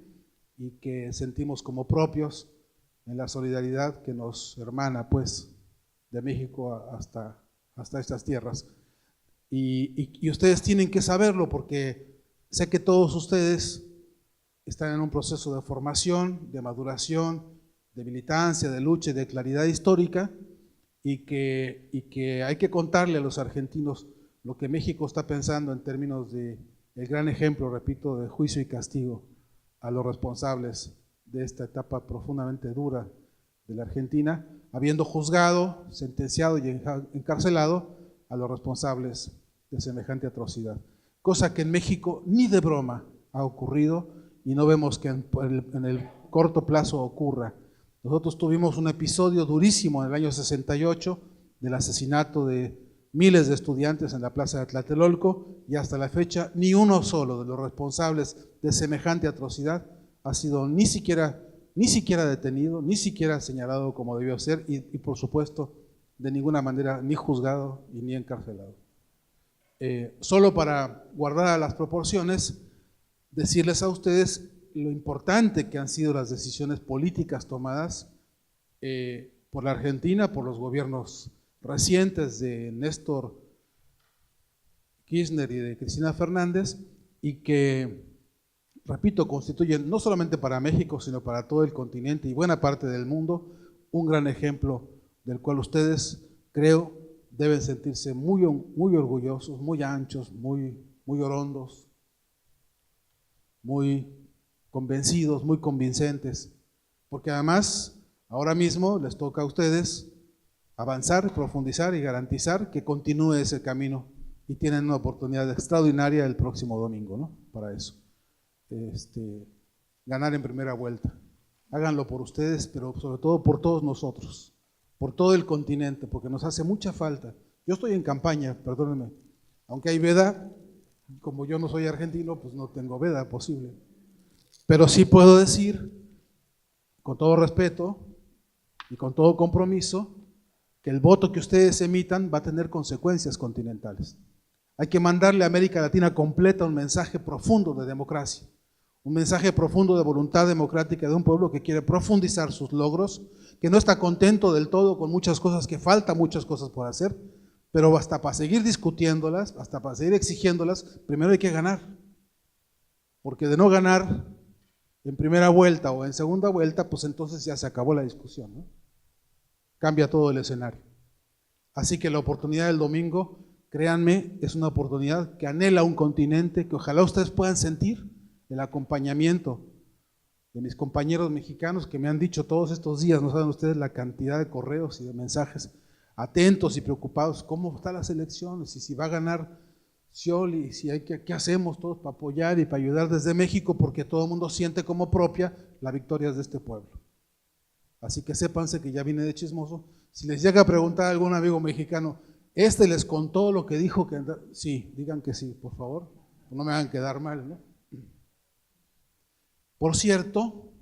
Speaker 3: y que sentimos como propios en la solidaridad que nos hermana pues de México hasta estas tierras. Y ustedes tienen que saberlo porque sé que todos ustedes están en un proceso de formación, de maduración, de militancia, de lucha y de claridad histórica, y que hay que contarle a los argentinos lo que México está pensando en términos de el gran ejemplo, repito, de juicio y castigo a los responsables de esta etapa profundamente dura de la Argentina, habiendo juzgado, sentenciado y encarcelado a los responsables de semejante atrocidad. Cosa que en México ni de broma ha ocurrido y no vemos que en el corto plazo ocurra. Nosotros tuvimos un episodio durísimo en el año 68 del asesinato de miles de estudiantes en la plaza de Tlatelolco y hasta la fecha ni uno solo de los responsables de semejante atrocidad ha sido ni siquiera detenido, ni siquiera señalado como debió ser y por supuesto de ninguna manera ni juzgado y ni encarcelado. Solo para guardar las proporciones, decirles a ustedes lo importante que han sido las decisiones políticas tomadas por la Argentina, por los gobiernos recientes de Néstor Kirchner y de Cristina Fernández, y que, repito, constituyen no solamente para México, sino para todo el continente y buena parte del mundo, un gran ejemplo del cual ustedes, creo, deben sentirse muy orgullosos, muy anchos, muy orondos, muy convencidos, muy convincentes, porque además ahora mismo les toca a ustedes avanzar, profundizar y garantizar que continúe ese camino y tienen una oportunidad extraordinaria el próximo domingo, ¿no? Para eso. Ganar en primera vuelta. Háganlo por ustedes, pero sobre todo por todos nosotros, por todo el continente, porque nos hace mucha falta. Yo estoy en campaña, perdónenme, aunque hay veda, como yo no soy argentino, pues no tengo veda posible. Pero sí puedo decir, con todo respeto y con todo compromiso, que el voto que ustedes emitan va a tener consecuencias continentales. Hay que mandarle a América Latina completa un mensaje profundo de democracia, un mensaje profundo de voluntad democrática de un pueblo que quiere profundizar sus logros, que no está contento del todo con muchas cosas, que falta muchas cosas por hacer, pero hasta para seguir discutiéndolas, hasta para seguir exigiéndolas, primero hay que ganar. Porque de no ganar en primera vuelta o en segunda vuelta, pues entonces ya se acabó la discusión, ¿no? Cambia todo el escenario. Así que la oportunidad del domingo, créanme, es una oportunidad que anhela un continente, que ojalá ustedes puedan sentir el acompañamiento de mis compañeros mexicanos que me han dicho todos estos días, no saben ustedes la cantidad de correos y de mensajes atentos y preocupados, cómo están las elecciones y si va a ganar Scioli, y si hay que, ¿qué hacemos todos para apoyar y para ayudar desde México? Porque todo el mundo siente como propia la victoria de este pueblo. Así que sépanse que ya vine de chismoso. Si les llega a preguntar a algún amigo mexicano, les contó lo que dijo que... Sí, digan que sí, por favor, no me hagan quedar mal, ¿no? Por cierto,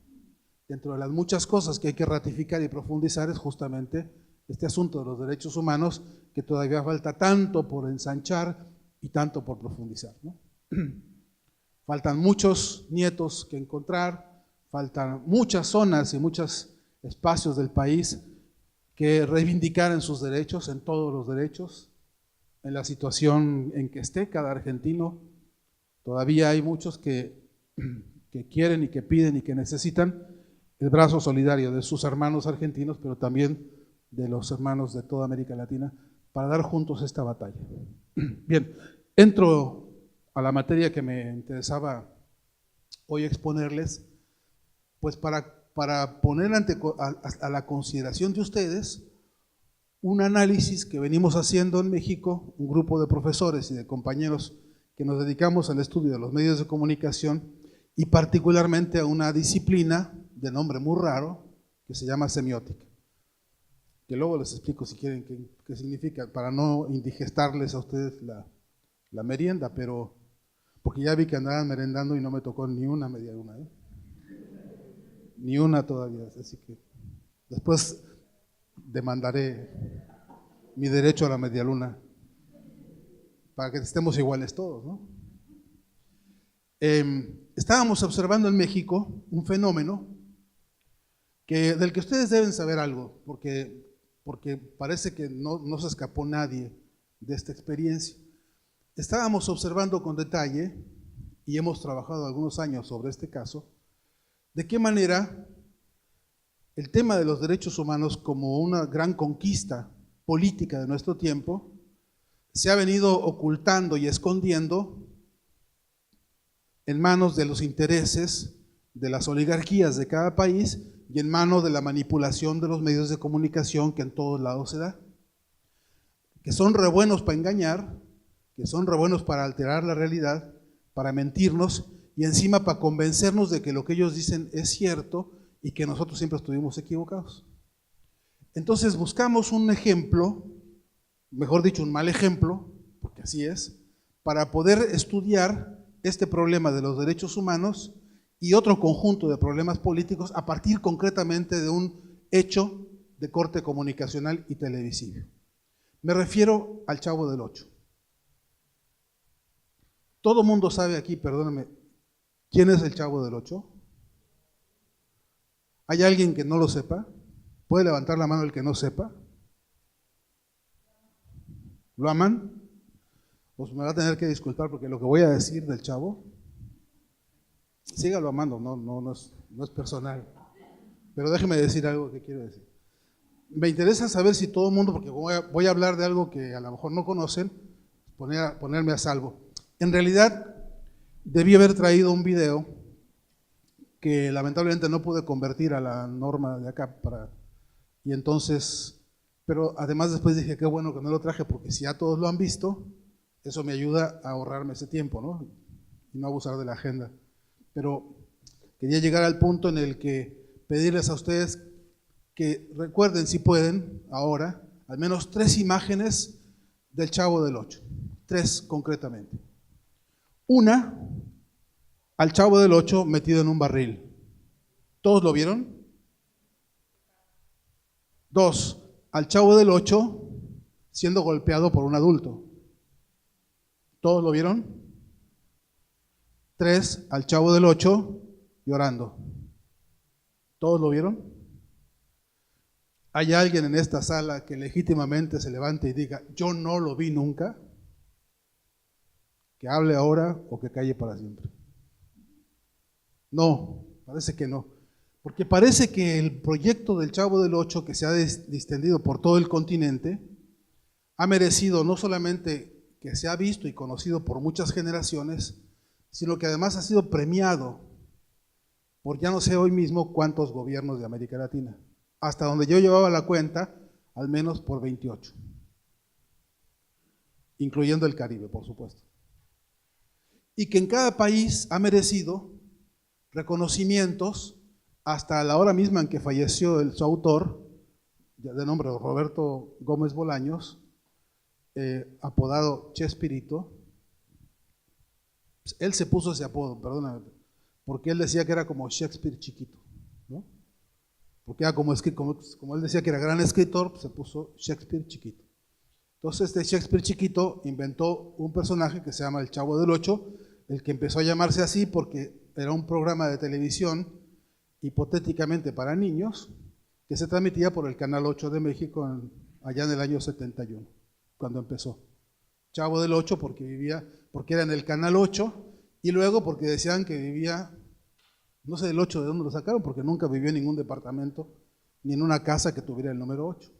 Speaker 3: dentro de las muchas cosas que hay que ratificar y profundizar es justamente este asunto de los derechos humanos, que todavía falta tanto por ensanchar y tanto por profundizar, ¿no? Faltan muchos nietos que encontrar, faltan muchas zonas y muchos espacios del país que reivindicar en sus derechos, en todos los derechos, en la situación en que esté cada argentino. Todavía hay muchos que quieren y que piden y que necesitan el brazo solidario de sus hermanos argentinos, pero también de los hermanos de toda América Latina, para dar juntos esta batalla. Bien, entro a la materia que me interesaba hoy exponerles, pues para poner a la consideración de ustedes un análisis que venimos haciendo en México, un grupo de profesores y de compañeros que nos dedicamos al estudio de los medios de comunicación y particularmente a una disciplina de nombre muy raro que se llama semiótica, que luego les explico si quieren qué significa, para no indigestarles a ustedes la merienda, pero porque ya vi que andaban merendando y no me tocó ni una media luna, ¿eh? Ni una todavía, así que después demandaré mi derecho a la media luna para que estemos iguales todos, ¿no? Estábamos observando en México un fenómeno del que ustedes deben saber algo, porque parece que no se escapó nadie de esta experiencia. Estábamos observando con detalle, y hemos trabajado algunos años sobre este caso, de qué manera el tema de los derechos humanos como una gran conquista política de nuestro tiempo se ha venido ocultando y escondiendo en manos de los intereses de las oligarquías de cada país y en manos de la manipulación de los medios de comunicación que en todos lados se da, que son re buenos para engañar, que son re buenos para alterar la realidad, para mentirnos y encima para convencernos de que lo que ellos dicen es cierto y que nosotros siempre estuvimos equivocados. Entonces buscamos un ejemplo, mejor dicho, un mal ejemplo, porque así es, para poder estudiar este problema de los derechos humanos y otro conjunto de problemas políticos a partir concretamente de un hecho de corte comunicacional y televisivo. Me refiero al Chavo del Ocho. Todo mundo sabe aquí, perdóname, ¿quién es el Chavo del Ocho? ¿Hay alguien que no lo sepa? ¿Puede levantar la mano el que no sepa? ¿Lo aman? Pues me va a tener que disculpar porque lo que voy a decir del Chavo, sígalo amando, no es personal. Pero déjeme decir algo que quiero decir. Me interesa saber si todo el mundo, porque voy a hablar de algo que a lo mejor no conocen, ponerme a salvo. En realidad, debí haber traído un video que lamentablemente no pude convertir a la norma de acá y entonces, pero además después dije qué bueno que no lo traje porque si ya todos lo han visto, eso me ayuda a ahorrarme ese tiempo, ¿no? Y no abusar de la agenda. Pero quería llegar al punto en el que pedirles a ustedes que recuerden, si pueden, ahora, al menos 3 imágenes del Chavo del Ocho. 3 concretamente. Una, al Chavo del Ocho metido en un barril. ¿Todos lo vieron? 2, al Chavo del Ocho siendo golpeado por un adulto. ¿Todos lo vieron? 3, al Chavo del Ocho llorando. ¿Todos lo vieron? ¿Hay alguien en esta sala que legítimamente se levante y diga, yo no lo vi nunca? Que hable ahora o que calle para siempre. No, parece que no. Porque parece que el proyecto del Chavo del Ocho, que se ha distendido por todo el continente, ha merecido no solamente que se ha visto y conocido por muchas generaciones, sino que además ha sido premiado por ya no sé hoy mismo cuántos gobiernos de América Latina. Hasta donde yo llevaba la cuenta, al menos por 28. Incluyendo el Caribe, por supuesto. Y que en cada país ha merecido reconocimientos hasta la hora misma en que falleció su autor, de nombre Roberto Gómez Bolaños, apodado Chespirito. Él se puso ese apodo, perdóname, porque él decía que era como Shakespeare chiquito, ¿no? Porque era como él decía que era gran escritor, pues se puso Shakespeare chiquito. Entonces este Shakespeare chiquito inventó un personaje que se llama el Chavo del Ocho, el que empezó a llamarse así porque era un programa de televisión hipotéticamente para niños que se transmitía por el Canal 8 de México allá en el año 71, cuando empezó. Chavo del Ocho porque era en el Canal 8, y luego porque decían que vivía, no sé del 8 de dónde lo sacaron, porque nunca vivió en ningún departamento, ni en una casa que tuviera el número 8.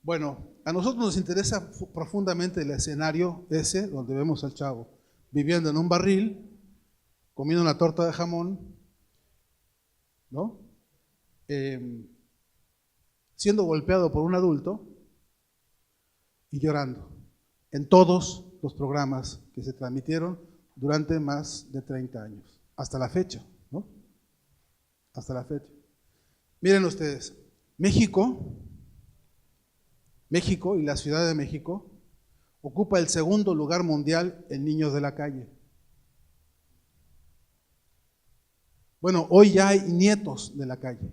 Speaker 3: Bueno, a nosotros nos interesa profundamente el escenario ese, donde vemos al Chavo viviendo en un barril, comiendo una torta de jamón, ¿no? Siendo golpeado por un adulto y llorando en todos los programas que se transmitieron durante más de 30 años, hasta la fecha, ¿no? Hasta la fecha. Miren ustedes, México y la Ciudad de México ocupa el segundo lugar mundial en niños de la calle. Bueno, hoy ya hay nietos de la calle.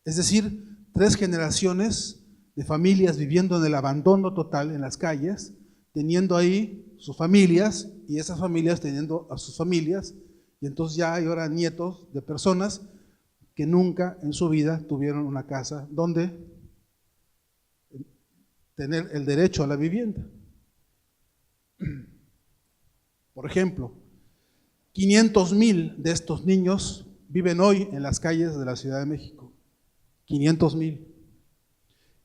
Speaker 3: Es decir, 3 generaciones de familias viviendo en el abandono total en las calles, teniendo ahí sus familias y esas familias teniendo a sus familias, y entonces ya hay ahora nietos de personas que nunca en su vida tuvieron una casa donde tener el derecho a la vivienda. Por ejemplo, 500,000 de estos niños viven hoy en las calles de la Ciudad de México. 500,000.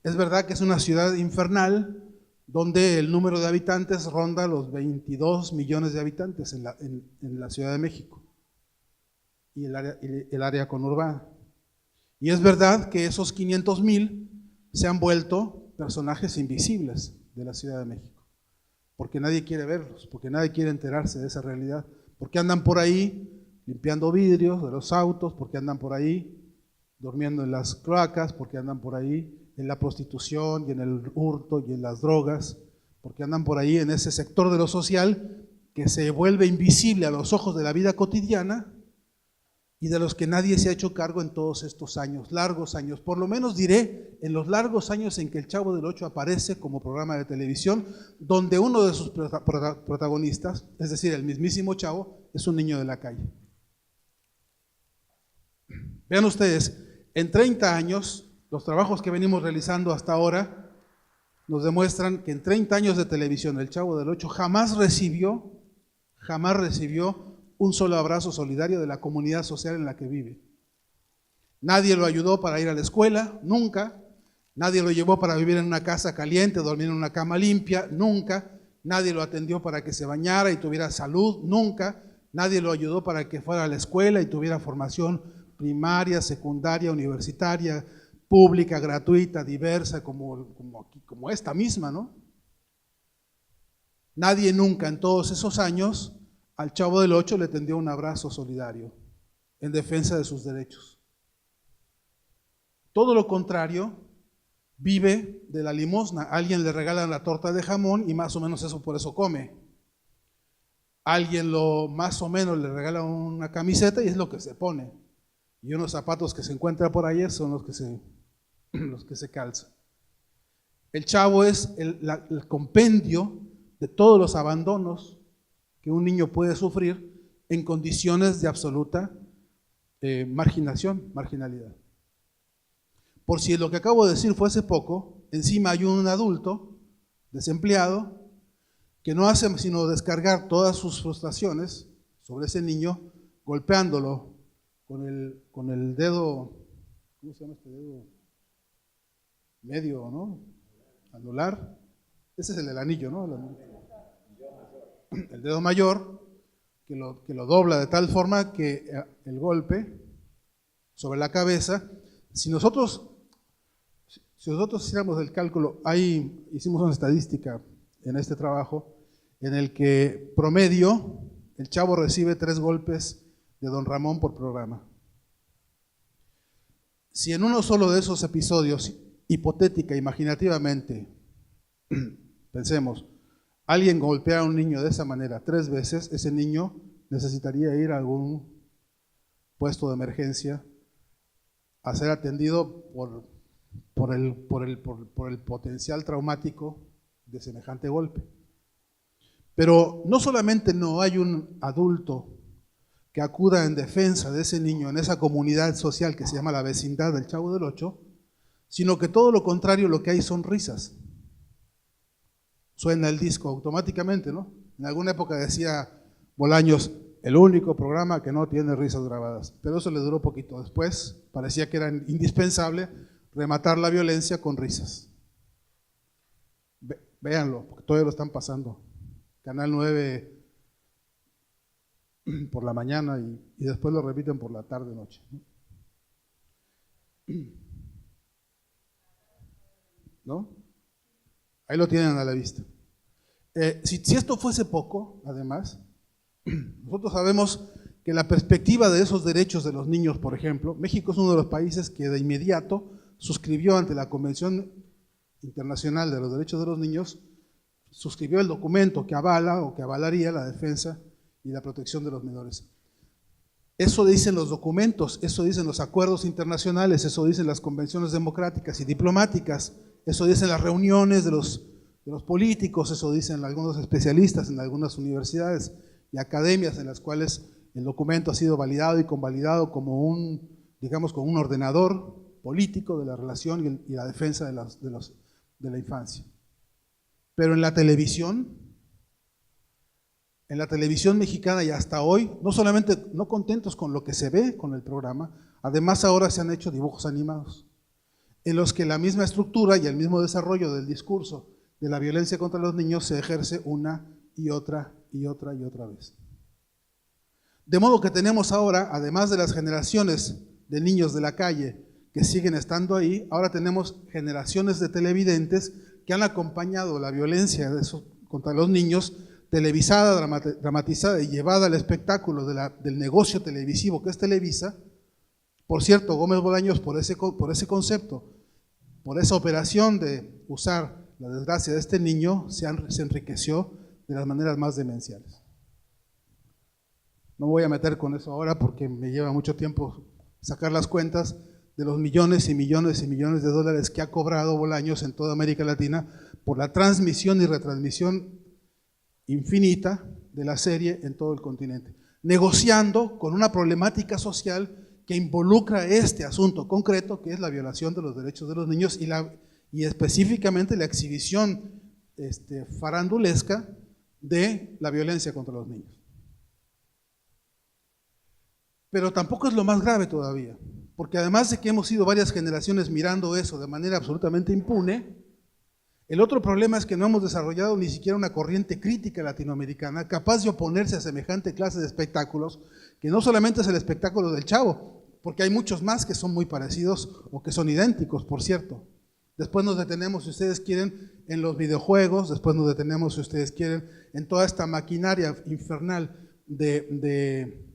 Speaker 3: Es verdad que es una ciudad infernal donde el número de habitantes ronda los 22 millones de habitantes en la Ciudad de México y el área conurbada. Y es verdad que esos 500,000 se han vuelto personajes invisibles de la Ciudad de México, porque nadie quiere verlos, porque nadie quiere enterarse de esa realidad, porque andan por ahí limpiando vidrios de los autos, porque andan por ahí durmiendo en las cloacas, porque andan por ahí en la prostitución y en el hurto y en las drogas, porque andan por ahí en ese sector de lo social que se vuelve invisible a los ojos de la vida cotidiana y de los que nadie se ha hecho cargo en todos estos años, largos años. Por lo menos diré, en los largos años en que el Chavo del Ocho aparece como programa de televisión, donde uno de sus protagonistas, es decir, el mismísimo Chavo, es un niño de la calle. Vean ustedes, en 30 años, los trabajos que venimos realizando hasta ahora nos demuestran que en 30 años de televisión, el Chavo del Ocho jamás recibió un solo abrazo solidario de la comunidad social en la que vive. Nadie lo ayudó para ir a la escuela, nunca. Nadie lo llevó para vivir en una casa caliente, dormir en una cama limpia, nunca. Nadie lo atendió para que se bañara y tuviera salud, nunca. Nadie lo ayudó para que fuera a la escuela y tuviera formación primaria, secundaria, universitaria, pública, gratuita, diversa, como esta misma, ¿no? Nadie nunca en todos esos años al Chavo del Ocho le tendió un abrazo solidario en defensa de sus derechos. Todo lo contrario, vive de la limosna. Alguien le regala la torta de jamón y más o menos eso por eso come. Alguien más o menos le regala una camiseta y es lo que se pone. y unos zapatos que se encuentran por ahí son los que se calzan. El Chavo es el compendio de todos los abandonos que un niño puede sufrir en condiciones de absoluta marginalidad. Por si lo que acabo de decir fuese poco, encima hay un adulto desempleado que no hace sino descargar todas sus frustraciones sobre ese niño, golpeándolo con el dedo, ¿cómo se llama este dedo? Medio, ¿no? Anular. Ese es el del anillo, ¿no? El dedo mayor, que lo dobla de tal forma que el golpe sobre la cabeza, si nosotros hiciéramos el cálculo, hicimos una estadística en este trabajo, en el que promedio el Chavo recibe 3 golpes de don Ramón por programa. Si en uno solo de esos episodios, hipotética, imaginativamente, pensemos, alguien golpea a un niño de esa manera 3 veces, ese niño necesitaría ir a algún puesto de emergencia a ser atendido por el potencial traumático de semejante golpe. Pero no solamente no hay un adulto que acuda en defensa de ese niño en esa comunidad social que se llama la vecindad del Chavo del Ocho, sino que todo lo contrario, lo que hay son risas. Suena el disco automáticamente, ¿no? En alguna época decía Bolaños, el único programa que no tiene risas grabadas, pero eso le duró poquito. Después parecía que era indispensable rematar la violencia con risas. Véanlo, porque todavía lo están pasando. Canal 9 por la mañana y después lo repiten por la tarde-noche. ¿No? Ahí lo tienen a la vista. Si esto fuese poco, además, nosotros sabemos que la perspectiva de esos derechos de los niños, por ejemplo, México es uno de los países que de inmediato suscribió ante la Convención Internacional de los Derechos de los Niños, suscribió el documento que avala o que avalaría la defensa y la protección de los menores. Eso dicen los documentos, eso dicen los acuerdos internacionales, eso dicen las convenciones democráticas y diplomáticas, eso dicen las reuniones de los políticos, eso dicen algunos especialistas en algunas universidades y academias en las cuales el documento ha sido validado y convalidado como un ordenador político de la relación y la defensa de la infancia. Pero en la televisión mexicana y hasta hoy, no solamente no contentos con lo que se ve con el programa, además ahora se han hecho dibujos animados, en los que la misma estructura y el mismo desarrollo del discurso de la violencia contra los niños se ejerce una y otra vez. De modo que tenemos ahora, además de las generaciones de niños de la calle que siguen estando ahí, ahora tenemos generaciones de televidentes que han acompañado la violencia contra los niños, televisada, dramatizada y llevada al espectáculo del negocio televisivo que es Televisa. Por cierto, Gómez Bolaños, por ese concepto, por esa operación de usar la desgracia de este niño, se enriqueció de las maneras más demenciales. No me voy a meter con eso ahora porque me lleva mucho tiempo sacar las cuentas de los millones y millones y millones de dólares que ha cobrado Bolaños en toda América Latina por la transmisión y retransmisión infinita de la serie en todo el continente, negociando con una problemática social que involucra este asunto concreto, que es la violación de los derechos de los niños y específicamente la exhibición farandulesca de la violencia contra los niños. Pero tampoco es lo más grave todavía, porque además de que hemos sido varias generaciones mirando eso de manera absolutamente impune, el otro problema es que no hemos desarrollado ni siquiera una corriente crítica latinoamericana capaz de oponerse a semejante clase de espectáculos, que no solamente es el espectáculo del Chavo, porque hay muchos más que son muy parecidos o que son idénticos, por cierto. Después nos detenemos, si ustedes quieren, en los videojuegos, después nos detenemos, si ustedes quieren, en toda esta maquinaria infernal de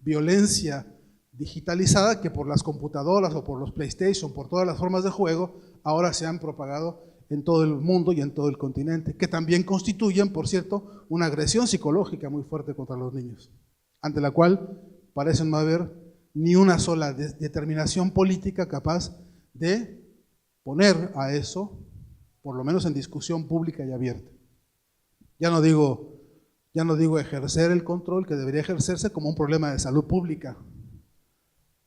Speaker 3: violencia digitalizada que por las computadoras o por los PlayStation, por todas las formas de juego, ahora se han propagado en todo el mundo y en todo el continente, que también constituyen, por cierto, una agresión psicológica muy fuerte contra los niños, ante la cual parecen no haber ni una sola determinación política capaz de poner a eso, por lo menos en discusión pública y abierta. Ya no digo ejercer el control que debería ejercerse como un problema de salud pública,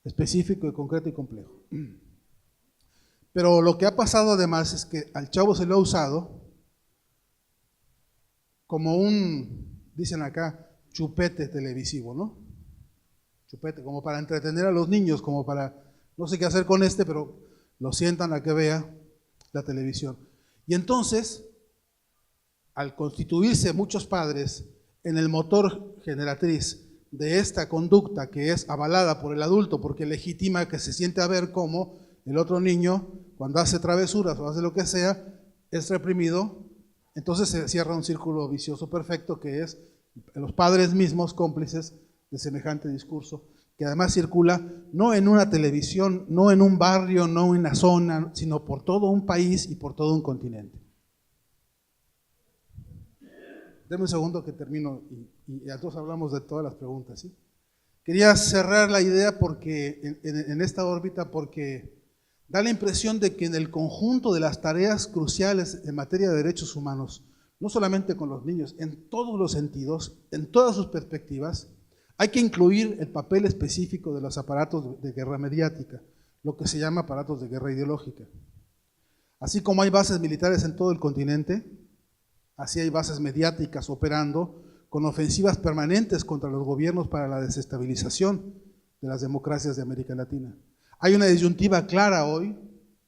Speaker 3: específico y concreto y complejo. Pero lo que ha pasado además es que al chavo se lo ha usado como dicen acá, chupete televisivo, ¿no? Chupete, como para entretener a los niños, como para, no sé qué hacer con pero lo sientan a que vea la televisión. Y entonces, al constituirse muchos padres en el motor generatriz de esta conducta que es avalada por el adulto porque legitima que se siente a ver cómo el otro niño, cuando hace travesuras o hace lo que sea, es reprimido, entonces se cierra un círculo vicioso perfecto que es los padres mismos cómplices de semejante discurso, que además circula no en una televisión, no en un barrio, no en una zona, sino por todo un país y por todo un continente. Denme un segundo que termino y entonces hablamos de todas las preguntas, ¿sí? Quería cerrar la idea porque en esta órbita porque da la impresión de que en el conjunto de las tareas cruciales en materia de derechos humanos, no solamente con los niños, en todos los sentidos, en todas sus perspectivas, hay que incluir el papel específico de los aparatos de guerra mediática, lo que se llama aparatos de guerra ideológica. Así como hay bases militares en todo el continente, así hay bases mediáticas operando con ofensivas permanentes contra los gobiernos para la desestabilización de las democracias de América Latina. Hay una disyuntiva clara hoy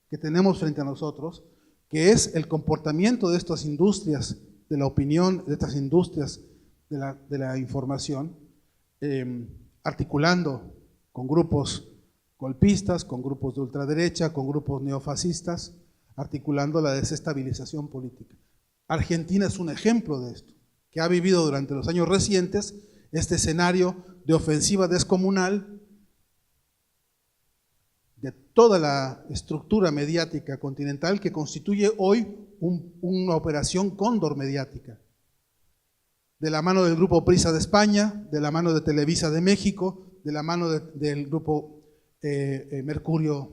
Speaker 3: que tenemos frente a nosotros, que es el comportamiento de estas industrias de la opinión, de estas industrias de la información, articulando con grupos golpistas, con grupos de ultraderecha, con grupos neofascistas, articulando la desestabilización política. Argentina es un ejemplo de esto, que ha vivido durante los años recientes este escenario de ofensiva descomunal de toda la estructura mediática continental que constituye hoy una operación cóndor mediática. De la mano del Grupo Prisa de España, de la mano de Televisa de México, de la mano del Grupo Mercurio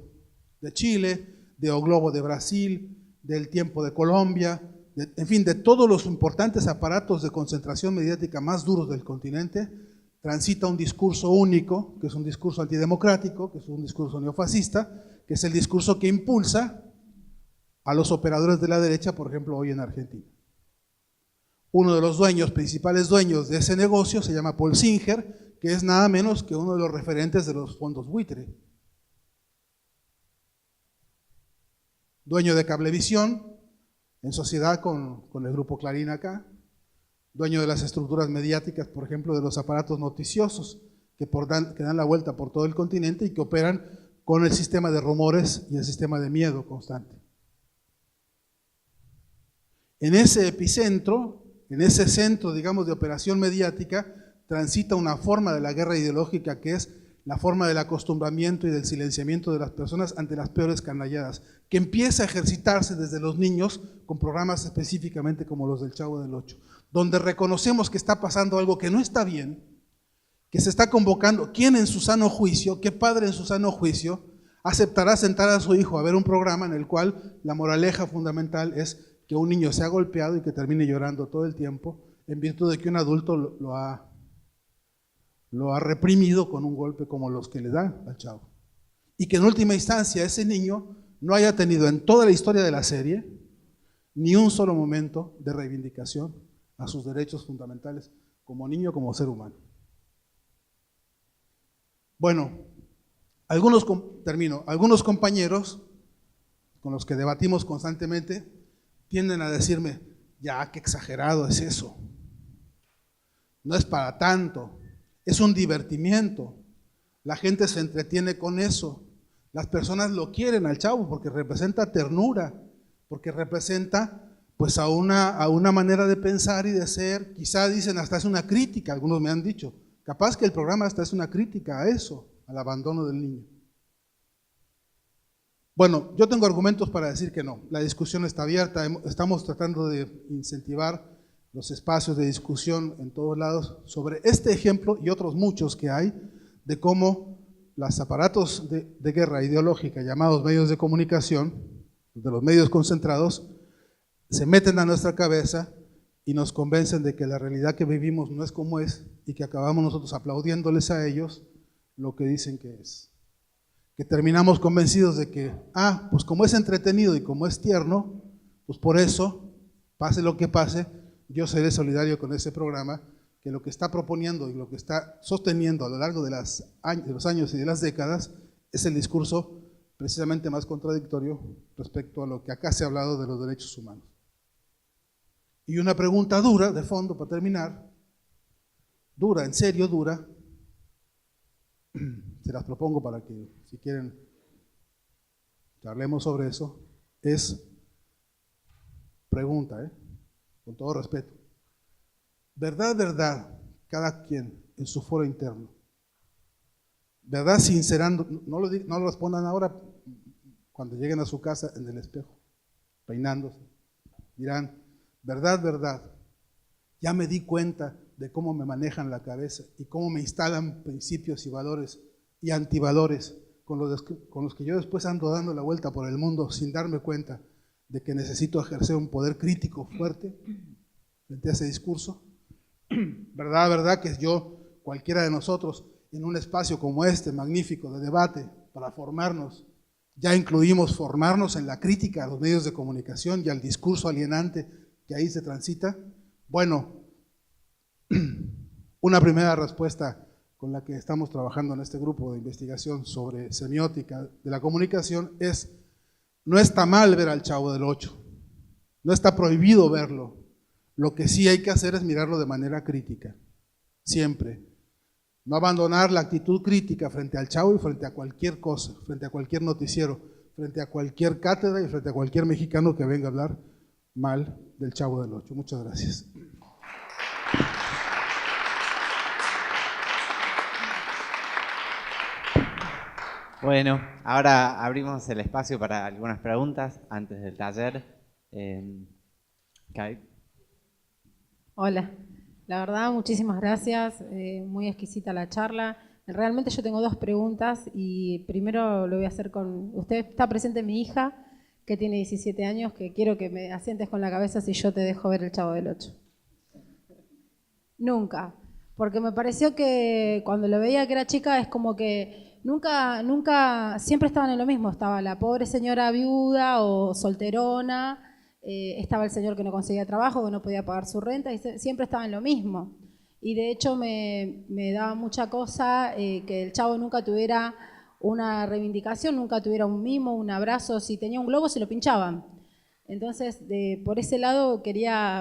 Speaker 3: de Chile, de O Globo de Brasil, del Tiempo de Colombia, en fin, de todos los importantes aparatos de concentración mediática más duros del continente, transita un discurso único, que es un discurso antidemocrático, que es un discurso neofascista, que es el discurso que impulsa a los operadores de la derecha, por ejemplo, hoy en Argentina. Uno de los principales dueños de ese negocio se llama Paul Singer, que es nada menos que uno de los referentes de los fondos buitre. Dueño de Cablevisión, en sociedad con el Grupo Clarín acá, dueño de las estructuras mediáticas, por ejemplo, de los aparatos noticiosos que dan la vuelta por todo el continente y que operan con el sistema de rumores y el sistema de miedo constante. En ese epicentro, en ese centro, digamos, de operación mediática, transita una forma de la guerra ideológica que es la forma del acostumbramiento y del silenciamiento de las personas ante las peores canalladas, que empieza a ejercitarse desde los niños con programas específicamente como los del Chavo del Ocho, donde reconocemos que está pasando algo que no está bien, que se está convocando. ¿Quién en su sano juicio, qué padre en su sano juicio, aceptará sentar a su hijo a ver un programa en el cual la moraleja fundamental es que un niño sea golpeado y que termine llorando todo el tiempo en virtud de que un adulto lo ha reprimido con un golpe como los que le dan al chavo? Y que en última instancia ese niño no haya tenido en toda la historia de la serie ni un solo momento de reivindicación a sus derechos fundamentales como niño, como ser humano. Bueno, algunos compañeros con los que debatimos constantemente tienden a decirme, ya, qué exagerado es eso, no es para tanto, es un divertimiento, la gente se entretiene con eso, las personas lo quieren al chavo porque representa ternura, porque representa pues a una manera de pensar y de ser. Quizá dicen hasta es una crítica, algunos me han dicho, capaz que el programa hasta es una crítica a eso, al abandono del niño. Bueno, yo tengo argumentos para decir que no, la discusión está abierta, estamos tratando de incentivar los espacios de discusión en todos lados sobre este ejemplo y otros muchos que hay de cómo los aparatos de guerra ideológica llamados medios de comunicación, de los medios concentrados, se meten a nuestra cabeza y nos convencen de que la realidad que vivimos no es como es y que acabamos nosotros aplaudiéndoles a ellos lo que dicen que es. Que terminamos convencidos de que, pues como es entretenido y como es tierno, pues por eso, pase lo que pase, yo seré solidario con ese programa, que lo que está proponiendo y lo que está sosteniendo a lo largo de los años y de las décadas es el discurso precisamente más contradictorio respecto a lo que acá se ha hablado de los derechos humanos. Y una pregunta dura, de fondo, para terminar, dura, en serio dura, se las propongo para que, si quieren, charlemos sobre eso, es, pregunta, con todo respeto, verdad, cada quien en su foro interno, verdad sincerando, no lo respondan ahora, cuando lleguen a su casa en el espejo, peinándose, dirán, verdad, ya me di cuenta de cómo me manejan la cabeza y cómo me instalan principios y valores y antivalores con los que yo después ando dando la vuelta por el mundo sin darme cuenta de que necesito ejercer un poder crítico fuerte frente a ese discurso. Verdad que yo, cualquiera de nosotros, en un espacio como este, magnífico, de debate, para formarnos, ya incluimos formarnos en la crítica a los medios de comunicación y al discurso alienante que ahí se transita. Bueno, una primera respuesta con la que estamos trabajando en este grupo de investigación sobre semiótica de la comunicación es: no está mal ver al Chavo del Ocho, no está prohibido verlo. Lo que sí hay que hacer es mirarlo de manera crítica, siempre. No abandonar la actitud crítica frente al Chavo y frente a cualquier cosa, frente a cualquier noticiero, frente a cualquier cátedra y frente a cualquier mexicano que venga a hablar mal del Chavo del Ocho. Muchas gracias.
Speaker 4: Bueno, ahora abrimos el espacio para algunas preguntas antes del taller. Kai.
Speaker 5: Hola, la verdad muchísimas gracias, muy exquisita la charla. Realmente yo tengo dos preguntas y primero lo voy a hacer con... Usted está presente mi hija, que tiene 17 años, que quiero que me asientes con la cabeza si yo te dejo ver el Chavo del Ocho. Nunca, porque me pareció que cuando lo veía que era chica es como que nunca, siempre estaban en lo mismo. Estaba la pobre señora viuda o solterona, estaba el señor que no conseguía trabajo, que no podía pagar su renta, y siempre estaba en lo mismo. Y de hecho me daba mucha cosa que el Chavo nunca tuviera una reivindicación, nunca tuviera un mimo, un abrazo. Si tenía un globo se lo pinchaban. Entonces, por ese lado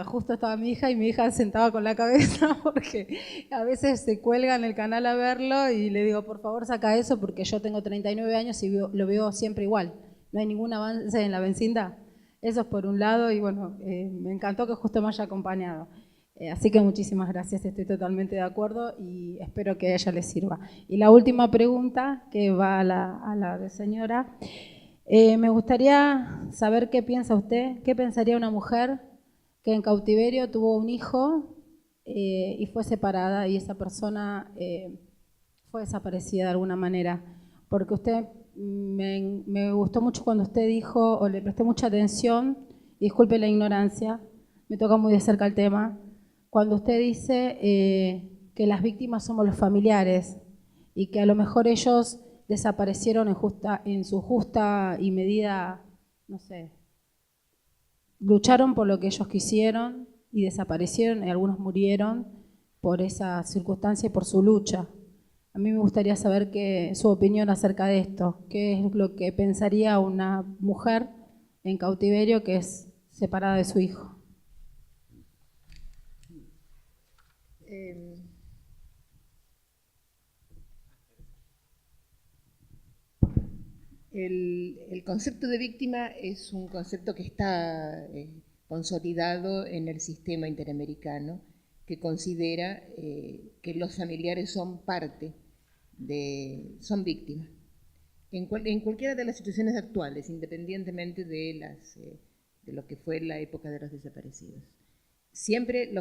Speaker 5: justo estaba mi hija y mi hija sentaba con la cabeza porque a veces se cuelga en el canal a verlo y le digo, por favor saca eso porque yo tengo 39 años y lo veo siempre igual. No hay ningún avance en la vecindad. Eso es por un lado y bueno, me encantó que justo me haya acompañado. Así que muchísimas gracias, estoy totalmente de acuerdo y espero que a ella le sirva. Y la última pregunta, que va a la de señora. Me gustaría saber qué piensa usted, qué pensaría una mujer que en cautiverio tuvo un hijo y fue separada y esa persona fue desaparecida de alguna manera. Porque usted, me gustó mucho cuando usted dijo, o le presté mucha atención, disculpe la ignorancia, me toca muy de cerca el tema, cuando usted dice que las víctimas somos los familiares y que a lo mejor ellos desaparecieron en su justa y medida, no sé, lucharon por lo que ellos quisieron y desaparecieron y algunos murieron por esa circunstancia y por su lucha. A mí me gustaría saber su opinión acerca de esto. ¿Qué es lo que pensaría una mujer en cautiverio que es separada de su hijo?
Speaker 2: El concepto de víctima es un concepto que está consolidado en el sistema interamericano, que considera que los familiares son son víctimas. En cualquiera de las situaciones actuales, independientemente de lo que fue la época de los desaparecidos. Siempre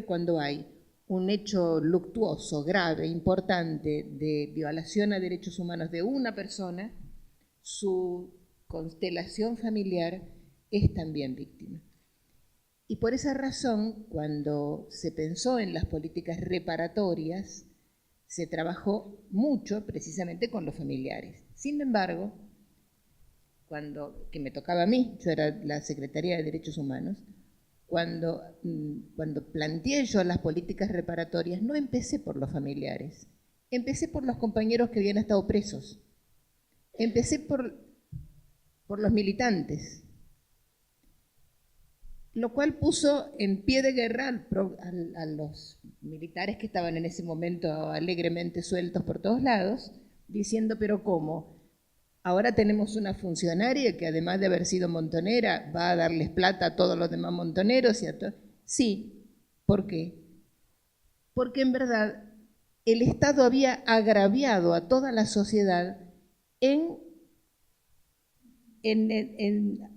Speaker 2: cuando hay un hecho luctuoso, grave, importante de violación a derechos humanos de una persona, su constelación familiar es también víctima. Y por esa razón, cuando se pensó en las políticas reparatorias, se trabajó mucho precisamente con los familiares. Sin embargo, que me tocaba a mí, yo era la Secretaría de Derechos Humanos, cuando planteé yo las políticas reparatorias, no empecé por los familiares, empecé por los compañeros que habían estado presos, empecé por los militantes, lo cual puso en pie de guerra a los militares que estaban en ese momento alegremente sueltos por todos lados, diciendo, pero ¿cómo? Ahora tenemos una funcionaria que además de haber sido montonera va a darles plata a todos los demás montoneros. Sí, ¿por qué? Porque en verdad el Estado había agraviado a toda la sociedad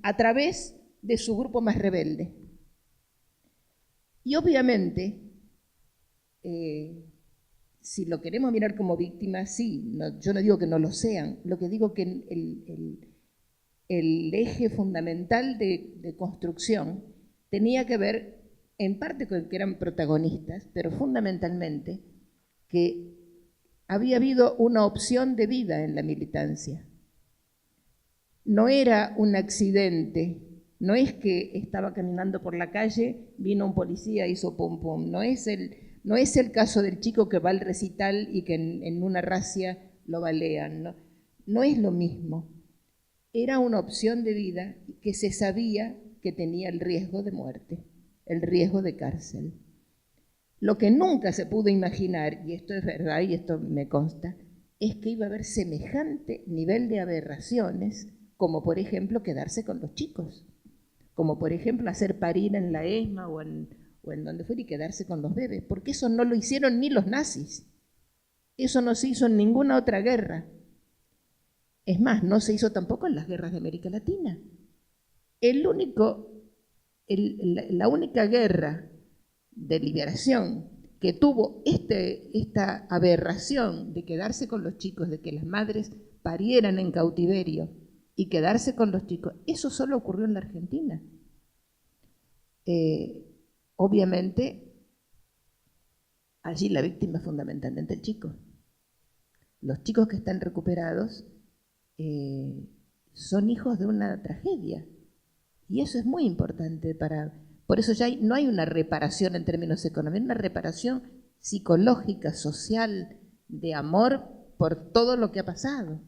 Speaker 2: a través de su grupo más rebelde. Y obviamente, si lo queremos mirar como víctimas, sí, yo no digo que no lo sean, lo que digo que el eje fundamental de construcción tenía que ver en parte con que eran protagonistas, pero fundamentalmente que había habido una opción de vida en la militancia. No era un accidente, no es que estaba caminando por la calle, vino un policía, hizo pum pum, no es el caso del chico que va al recital y que en una racia lo balean, no es lo mismo. Era una opción de vida que se sabía que tenía el riesgo de muerte, el riesgo de cárcel. Lo que nunca se pudo imaginar, y esto es verdad y esto me consta, es que iba a haber semejante nivel de aberraciones, como por ejemplo quedarse con los chicos, como por ejemplo hacer parir en la ESMA o en donde fuera y quedarse con los bebés, porque eso no lo hicieron ni los nazis, eso no se hizo en ninguna otra guerra. Es más, no se hizo tampoco en las guerras de América Latina. La única guerra de liberación que tuvo esta aberración de quedarse con los chicos, de que las madres parieran en cautiverio y quedarse con los chicos, eso solo ocurrió en la Argentina. Obviamente, allí la víctima es fundamentalmente el chico. Los chicos que están recuperados son hijos de una tragedia. Y eso es muy importante por eso ya no hay una reparación en términos económicos, una reparación psicológica, social, de amor por todo lo que ha pasado.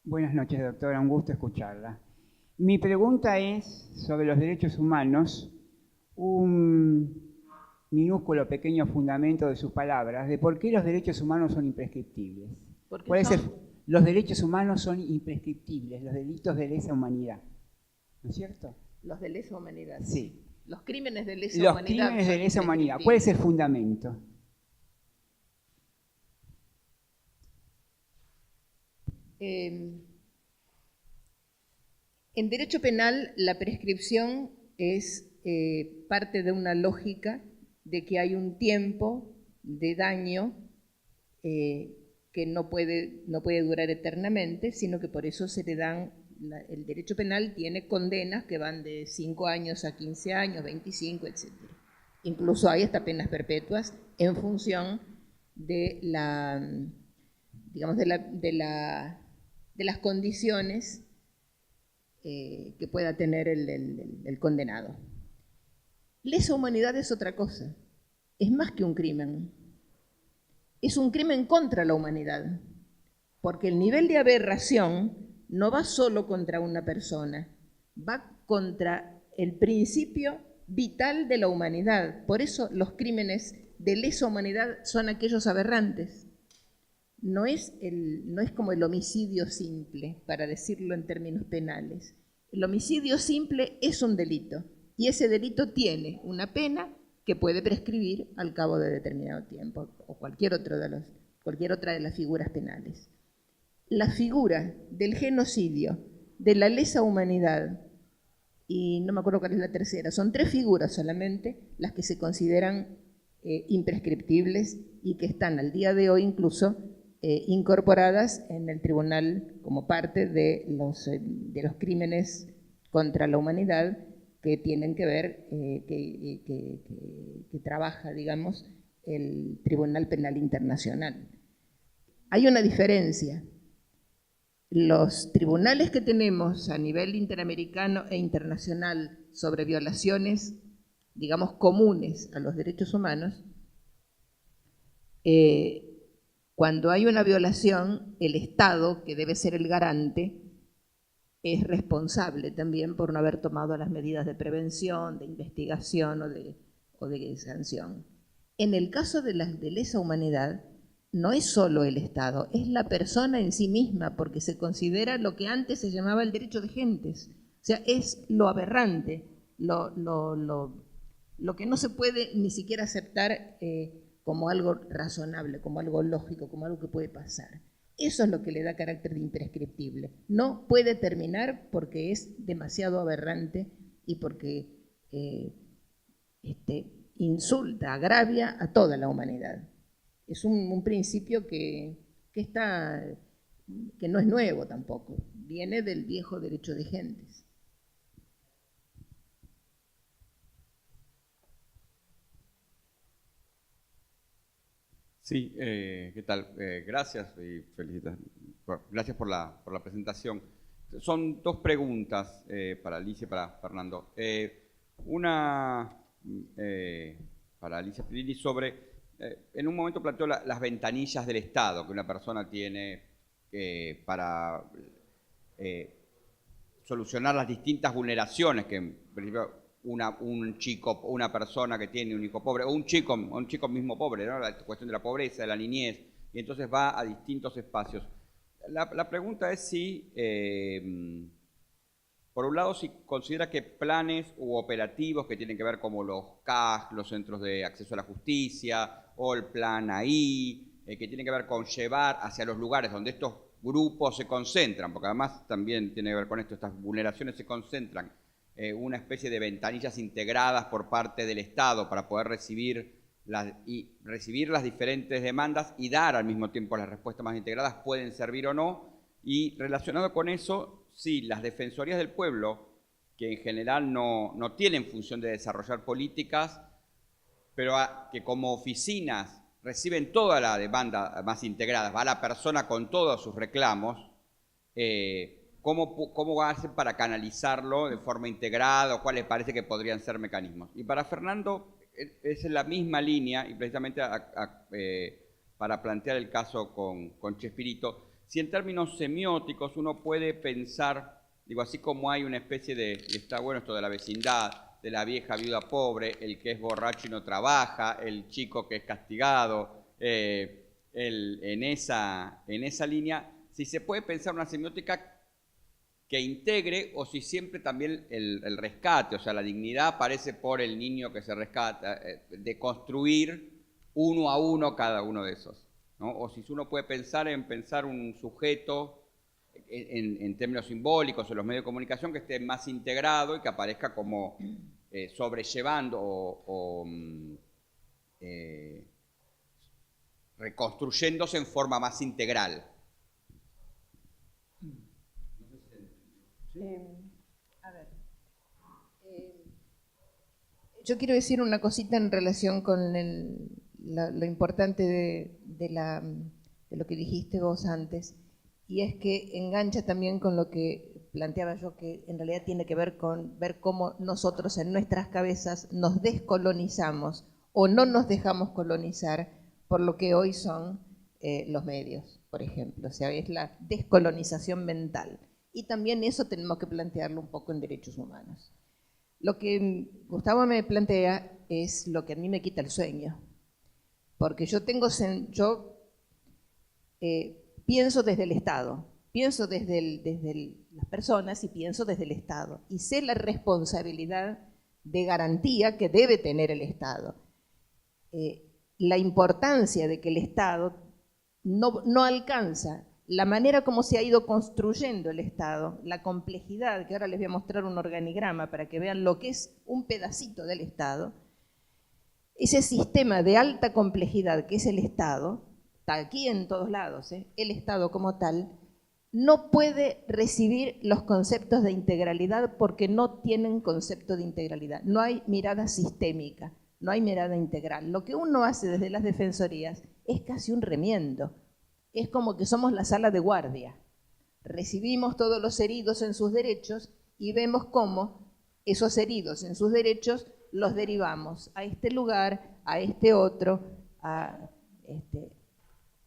Speaker 6: Buenas noches, doctora, un gusto escucharla. Mi pregunta es sobre los derechos humanos, un minúsculo pequeño fundamento de sus palabras, de por qué los derechos humanos son imprescriptibles. Los derechos humanos son imprescriptibles, los delitos de lesa humanidad, ¿no es cierto?
Speaker 2: Los de lesa humanidad.
Speaker 6: Sí.
Speaker 2: Los crímenes de lesa
Speaker 6: humanidad.
Speaker 2: Los
Speaker 6: crímenes de lesa humanidad. ¿Cuál es el fundamento?
Speaker 2: En derecho penal, la prescripción es parte de una lógica de que hay un tiempo de daño que no puede durar eternamente, sino que por eso se le dan, el derecho penal tiene condenas que van de 5 años a 15 años, 25, etc. Incluso hay hasta penas perpetuas en función de las condiciones que pueda tener el condenado. Lesa humanidad es otra cosa, es más que un crimen. Es un crimen contra la humanidad, porque el nivel de aberración no va solo contra una persona, va contra el principio vital de la humanidad. Por eso los crímenes de lesa humanidad son aquellos aberrantes. No es como el homicidio simple, para decirlo en términos penales. El homicidio simple es un delito, y ese delito tiene una pena que puede prescribir al cabo de determinado tiempo, o cualquier otra de las figuras penales. la figura del genocidio, de la lesa humanidad, y no me acuerdo cuál es la tercera, son 3 figuras solamente las que se consideran imprescriptibles y que están al día de hoy incluso incorporadas en el tribunal como parte de los crímenes contra la humanidad que tienen que ver, que trabaja, digamos, el Tribunal Penal Internacional. Hay una diferencia. Los tribunales que tenemos a nivel interamericano e internacional sobre violaciones, digamos, comunes a los derechos humanos, cuando hay una violación, el Estado, que debe ser el garante, es responsable también por no haber tomado las medidas de prevención, de investigación o de sanción. En el caso de la lesa humanidad, no es solo el Estado, es la persona en sí misma, porque se considera lo que antes se llamaba el derecho de gentes. O sea, es lo aberrante, lo que no se puede ni siquiera aceptar como algo razonable, como algo lógico, como algo que puede pasar. Eso es lo que le da carácter de imprescriptible. No puede terminar porque es demasiado aberrante y porque insulta, agravia a toda la humanidad. Es un principio que no es nuevo tampoco, viene del viejo derecho de gentes.
Speaker 7: Sí, ¿qué tal? Gracias y felicitaciones. Gracias por la presentación. Son 2 preguntas para Alicia y para Fernando. Una para Alicia Pirilli sobre, en un momento planteó las ventanillas del Estado que una persona tiene para solucionar las distintas vulneraciones que, en principio, una persona que tiene un hijo pobre, o un chico mismo pobre, ¿no? La cuestión de la pobreza, de la niñez, y entonces va a distintos espacios. La pregunta es si, por un lado, si considera que planes u operativos que tienen que ver como los CAG, los Centros de Acceso a la Justicia, o el Plan AI, que tienen que ver con llevar hacia los lugares donde estos grupos se concentran, porque además también tiene que ver con esto, estas vulneraciones se concentran, una especie de ventanillas integradas por parte del Estado para poder recibir las diferentes demandas y dar al mismo tiempo las respuestas más integradas, pueden servir o no. Y relacionado con eso, sí, las defensorías del pueblo, que en general no tienen función de desarrollar políticas, pero que como oficinas reciben toda la demanda más integrada, va la persona con todos sus reclamos, ¿cómo hacer para canalizarlo de forma integrada o cuáles parece que podrían ser mecanismos? Y para Fernando es en la misma línea, y precisamente para plantear el caso con Chespirito, si en términos semióticos uno puede pensar, digo, así como hay una especie de, y está bueno esto de la vecindad, de la vieja viuda pobre, el que es borracho y no trabaja, el chico que es castigado, en esa línea, si se puede pensar una semiótica que integre, o si siempre también el rescate, o sea, la dignidad aparece por el niño que se rescata, de construir uno a uno cada uno de esos, ¿no? O si uno puede pensar en pensar un sujeto en términos simbólicos en los medios de comunicación que esté más integrado y que aparezca como sobrellevando o reconstruyéndose en forma más integral.
Speaker 2: Yo quiero decir una cosita en relación con lo importante de lo que dijiste vos antes, y es que engancha también con lo que planteaba yo, que en realidad tiene que ver con ver cómo nosotros en nuestras cabezas nos descolonizamos o no nos dejamos colonizar por lo que hoy son los medios, por ejemplo. O sea, es la descolonización mental. Y también eso tenemos que plantearlo un poco en derechos humanos. Lo que Gustavo me plantea es lo que a mí me quita el sueño, porque yo pienso desde el Estado, pienso desde las personas y pienso desde el Estado, y sé la responsabilidad de garantía que debe tener el Estado. La importancia de que el Estado no alcanza la manera como se ha ido construyendo el Estado, la complejidad, que ahora les voy a mostrar un organigrama para que vean lo que es un pedacito del Estado, ese sistema de alta complejidad que es el Estado, está aquí en todos lados, el Estado como tal, no puede recibir los conceptos de integralidad porque no tienen concepto de integralidad. No hay mirada sistémica, no hay mirada integral. Lo que uno hace desde las defensorías es casi un remiendo. Es como que somos la sala de guardia. Recibimos todos los heridos en sus derechos y vemos cómo esos heridos en sus derechos los derivamos a este lugar, a este otro,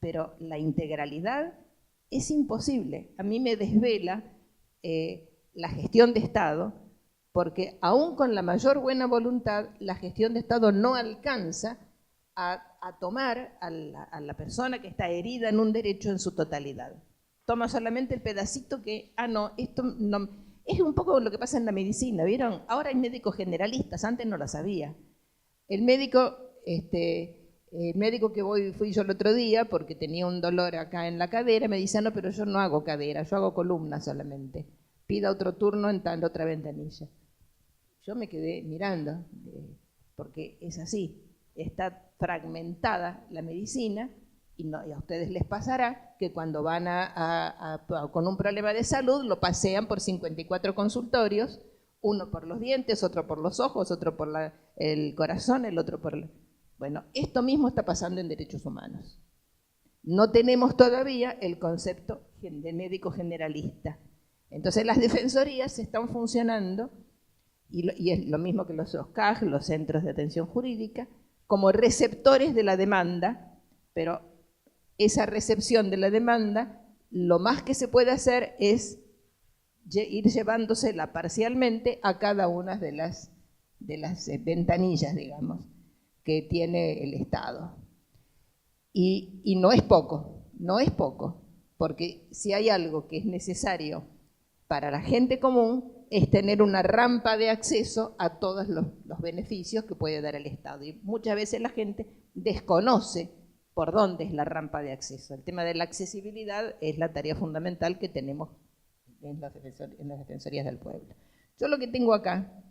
Speaker 2: pero la integralidad es imposible. A mí me desvela la gestión de Estado, porque aún con la mayor buena voluntad, la gestión de Estado no alcanza a tomar a la persona que está herida en un derecho en su totalidad. Toma solamente el pedacito que, no, esto no. Es un poco lo que pasa en la medicina, ¿vieron? Ahora hay médicos generalistas, antes no lo sabía. El médico que fui yo el otro día, porque tenía un dolor acá en la cadera, me dice, no, pero yo no hago cadera, yo hago columna solamente. Pida otro turno en tal otra ventanilla. Yo me quedé mirando, porque es así, está fragmentada la medicina, y a ustedes les pasará que cuando van con un problema de salud, lo pasean por 54 consultorios, uno por los dientes, otro por los ojos, otro por el corazón, el otro por... Bueno, esto mismo está pasando en derechos humanos. No tenemos todavía el concepto de médico generalista. Entonces las defensorías están funcionando, y es lo mismo que los CAG, los centros de atención jurídica, como receptores de la demanda, pero esa recepción de la demanda, lo más que se puede hacer es ir llevándosela parcialmente a cada una de las ventanillas, digamos, que tiene el Estado. Y no es poco, porque si hay algo que es necesario para la gente común, es tener una rampa de acceso a todos los beneficios que puede dar el Estado. Y muchas veces la gente desconoce por dónde es la rampa de acceso. El tema de la accesibilidad es la tarea fundamental que tenemos en las defensorías del pueblo. Yo lo que tengo acá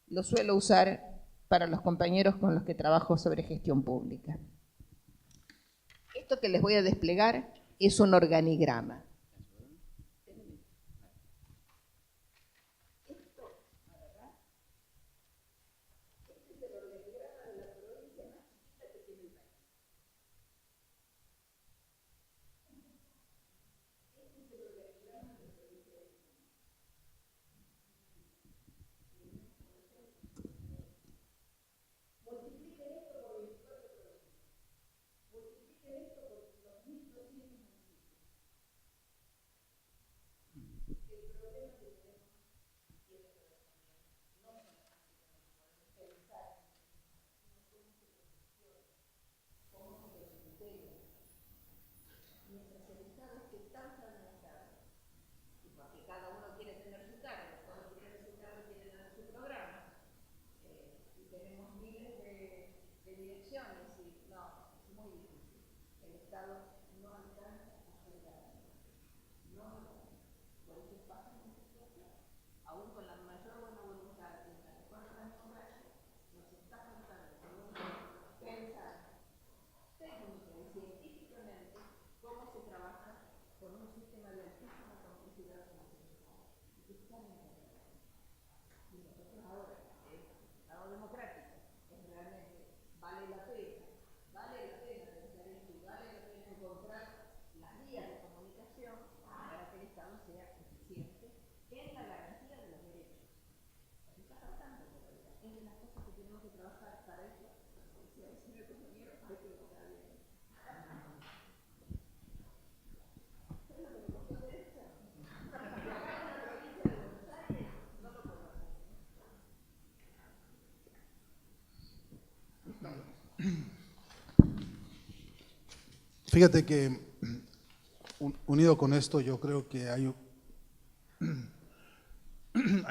Speaker 2: lo suelo usar para los compañeros con los que trabajo sobre gestión pública. Esto que les voy a desplegar es un organigrama.
Speaker 3: Fíjate que unido con esto yo creo que hay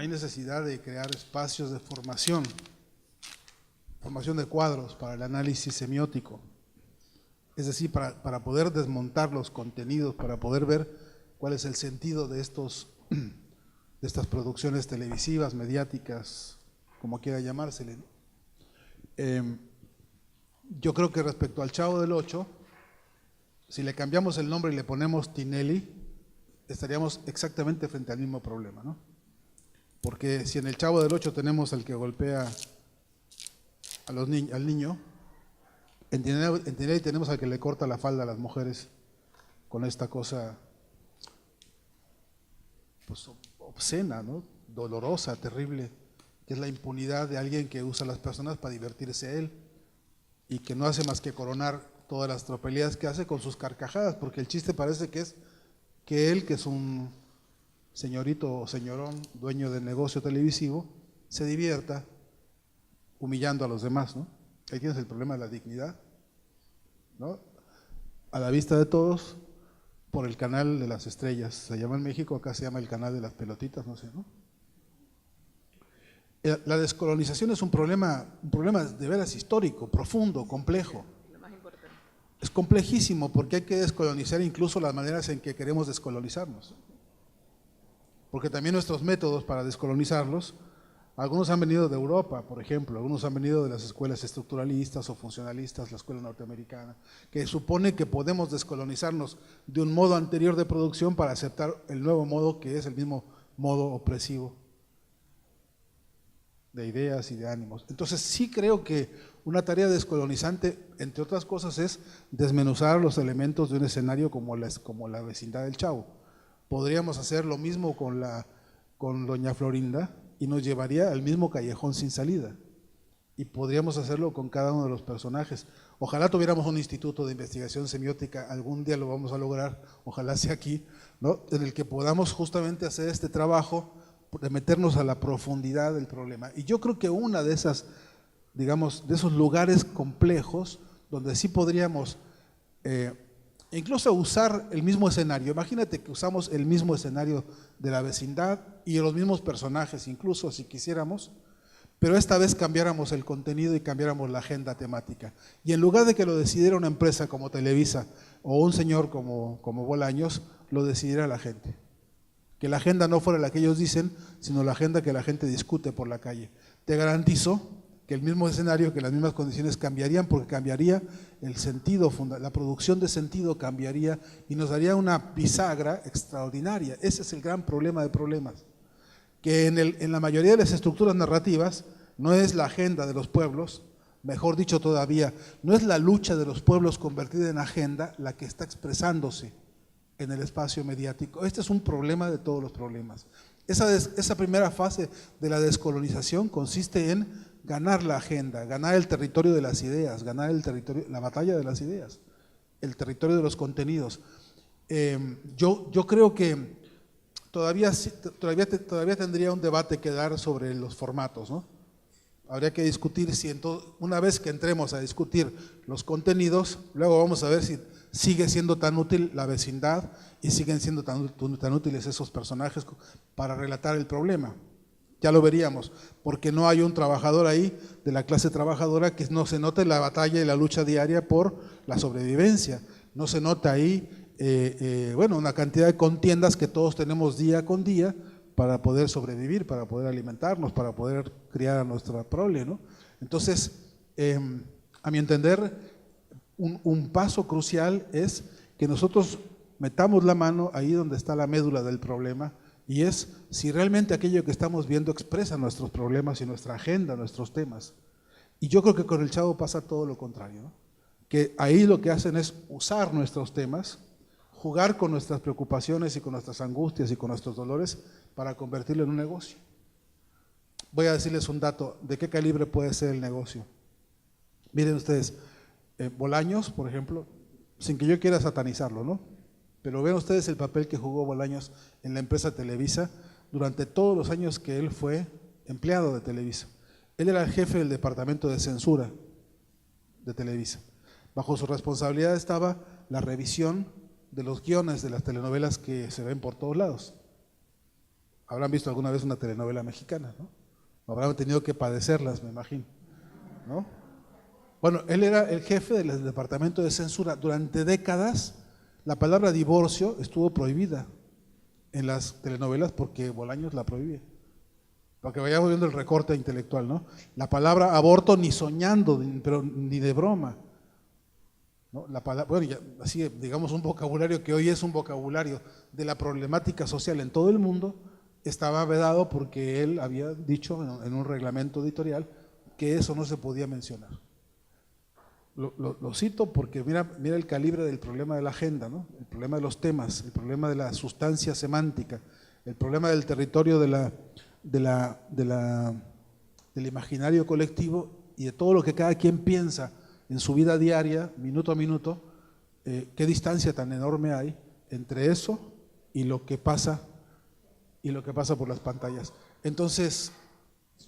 Speaker 3: necesidad de crear espacios de formación de cuadros para el análisis semiótico. Es decir, para poder desmontar los contenidos, para poder ver cuál es el sentido de estas producciones televisivas, mediáticas, como quiera llamársele. Yo creo que respecto al Chavo del Ocho, si le cambiamos el nombre y le ponemos Tinelli, estaríamos exactamente frente al mismo problema, ¿no? Porque si en el Chavo del Ocho tenemos al que golpea al niño, en Tinelli tenemos al que le corta la falda a las mujeres con esta cosa pues obscena, ¿no? Dolorosa, terrible, que es la impunidad de alguien que usa a las personas para divertirse él y que no hace más que coronar todas las tropelías que hace con sus carcajadas, porque el chiste parece que es que él, que es un señorito o señorón, dueño del negocio televisivo, se divierta humillando a los demás, ¿no? Ahí tienes el problema de la dignidad, ¿no? A la vista de todos, por el canal de las estrellas, se llama en México, acá se llama el canal de las pelotitas, no sé, ¿no? La descolonización es un problema de veras histórico, profundo, complejo. Es complejísimo porque hay que descolonizar incluso las maneras en que queremos descolonizarnos. Porque también nuestros métodos para descolonizarlos, algunos han venido de Europa, por ejemplo, algunos han venido de las escuelas estructuralistas o funcionalistas, la escuela norteamericana, que supone que podemos descolonizarnos de un modo anterior de producción para aceptar el nuevo modo que es el mismo modo opresivo de ideas y de ánimos. Entonces sí creo que una tarea descolonizante, entre otras cosas, es desmenuzar los elementos de un escenario como la vecindad del Chavo. Podríamos hacer lo mismo con Doña Florinda y nos llevaría al mismo callejón sin salida. Y podríamos hacerlo con cada uno de los personajes. Ojalá tuviéramos un instituto de investigación semiótica, algún día lo vamos a lograr, ojalá sea aquí, ¿no? En el que podamos justamente hacer este trabajo de meternos a la profundidad del problema. Y yo creo que una de esas, digamos, de esos lugares complejos donde sí podríamos incluso usar el mismo escenario. Imagínate que usamos el mismo escenario de la vecindad y los mismos personajes, incluso si quisiéramos, pero esta vez cambiáramos el contenido y cambiáramos la agenda temática. Y en lugar de que lo decidiera una empresa como Televisa o un señor como Bolaños, lo decidiera la gente. Que la agenda no fuera la que ellos dicen, sino la agenda que la gente discute por la calle. Te garantizo que el mismo escenario, que las mismas condiciones cambiarían, porque cambiaría el sentido, la producción de sentido cambiaría y nos daría una bisagra extraordinaria. Ese es el gran problema de problemas, que en la mayoría de las estructuras narrativas no es la agenda de los pueblos, mejor dicho todavía, no es la lucha de los pueblos convertida en agenda la que está expresándose en el espacio mediático. Este es un problema de todos los problemas. Esa primera fase de la descolonización consiste en ganar la agenda, ganar el territorio de las ideas, ganar el territorio, la batalla de las ideas, el territorio de los contenidos. Yo creo que todavía tendría un debate que dar sobre los formatos, ¿no? Habría que discutir si una vez que entremos a discutir los contenidos, luego vamos a ver si sigue siendo tan útil la vecindad y siguen siendo tan útiles esos personajes para relatar el problema. Ya lo veríamos, porque no hay un trabajador ahí de la clase trabajadora que no se note la batalla y la lucha diaria por la sobrevivencia. No se nota ahí, una cantidad de contiendas que todos tenemos día con día para poder sobrevivir, para poder alimentarnos, para poder criar a nuestra prole, ¿no? Entonces, a mi entender, un paso crucial es que nosotros metamos la mano ahí donde está la médula del problema, y es si realmente aquello que estamos viendo expresa nuestros problemas y nuestra agenda, nuestros temas. Y yo creo que con el Chavo pasa todo lo contrario, ¿no? Que ahí lo que hacen es usar nuestros temas, jugar con nuestras preocupaciones y con nuestras angustias y con nuestros dolores para convertirlo en un negocio. Voy a decirles un dato de qué calibre puede ser el negocio. Miren ustedes, Bolaños, por ejemplo, sin que yo quiera satanizarlo, ¿no? Pero vean ustedes el papel que jugó Bolaños en la empresa Televisa durante todos los años que él fue empleado de Televisa. Él era el jefe del departamento de censura de Televisa. Bajo su responsabilidad estaba la revisión de los guiones de las telenovelas que se ven por todos lados. Habrán visto alguna vez una telenovela mexicana, ¿no? Habrán tenido que padecerlas, me imagino, ¿no? Bueno, él era el jefe del departamento de censura. Durante décadas la palabra divorcio estuvo prohibida en las telenovelas porque Bolaños la prohíbe. Para que vayamos viendo el recorte intelectual, ¿no? La palabra aborto ni soñando, pero ni de broma, ¿no? La palabra, bueno, ya, así digamos un vocabulario que hoy es un vocabulario de la problemática social en todo el mundo, estaba vedado porque él había dicho en un reglamento editorial que eso no se podía mencionar. Lo cito porque mira el calibre del problema de la agenda, ¿no? El problema de los temas, el problema de la sustancia semántica, el problema del territorio del imaginario colectivo y de todo lo que cada quien piensa en su vida diaria, minuto a minuto. Qué distancia tan enorme hay entre eso y lo que pasa por las pantallas. Entonces,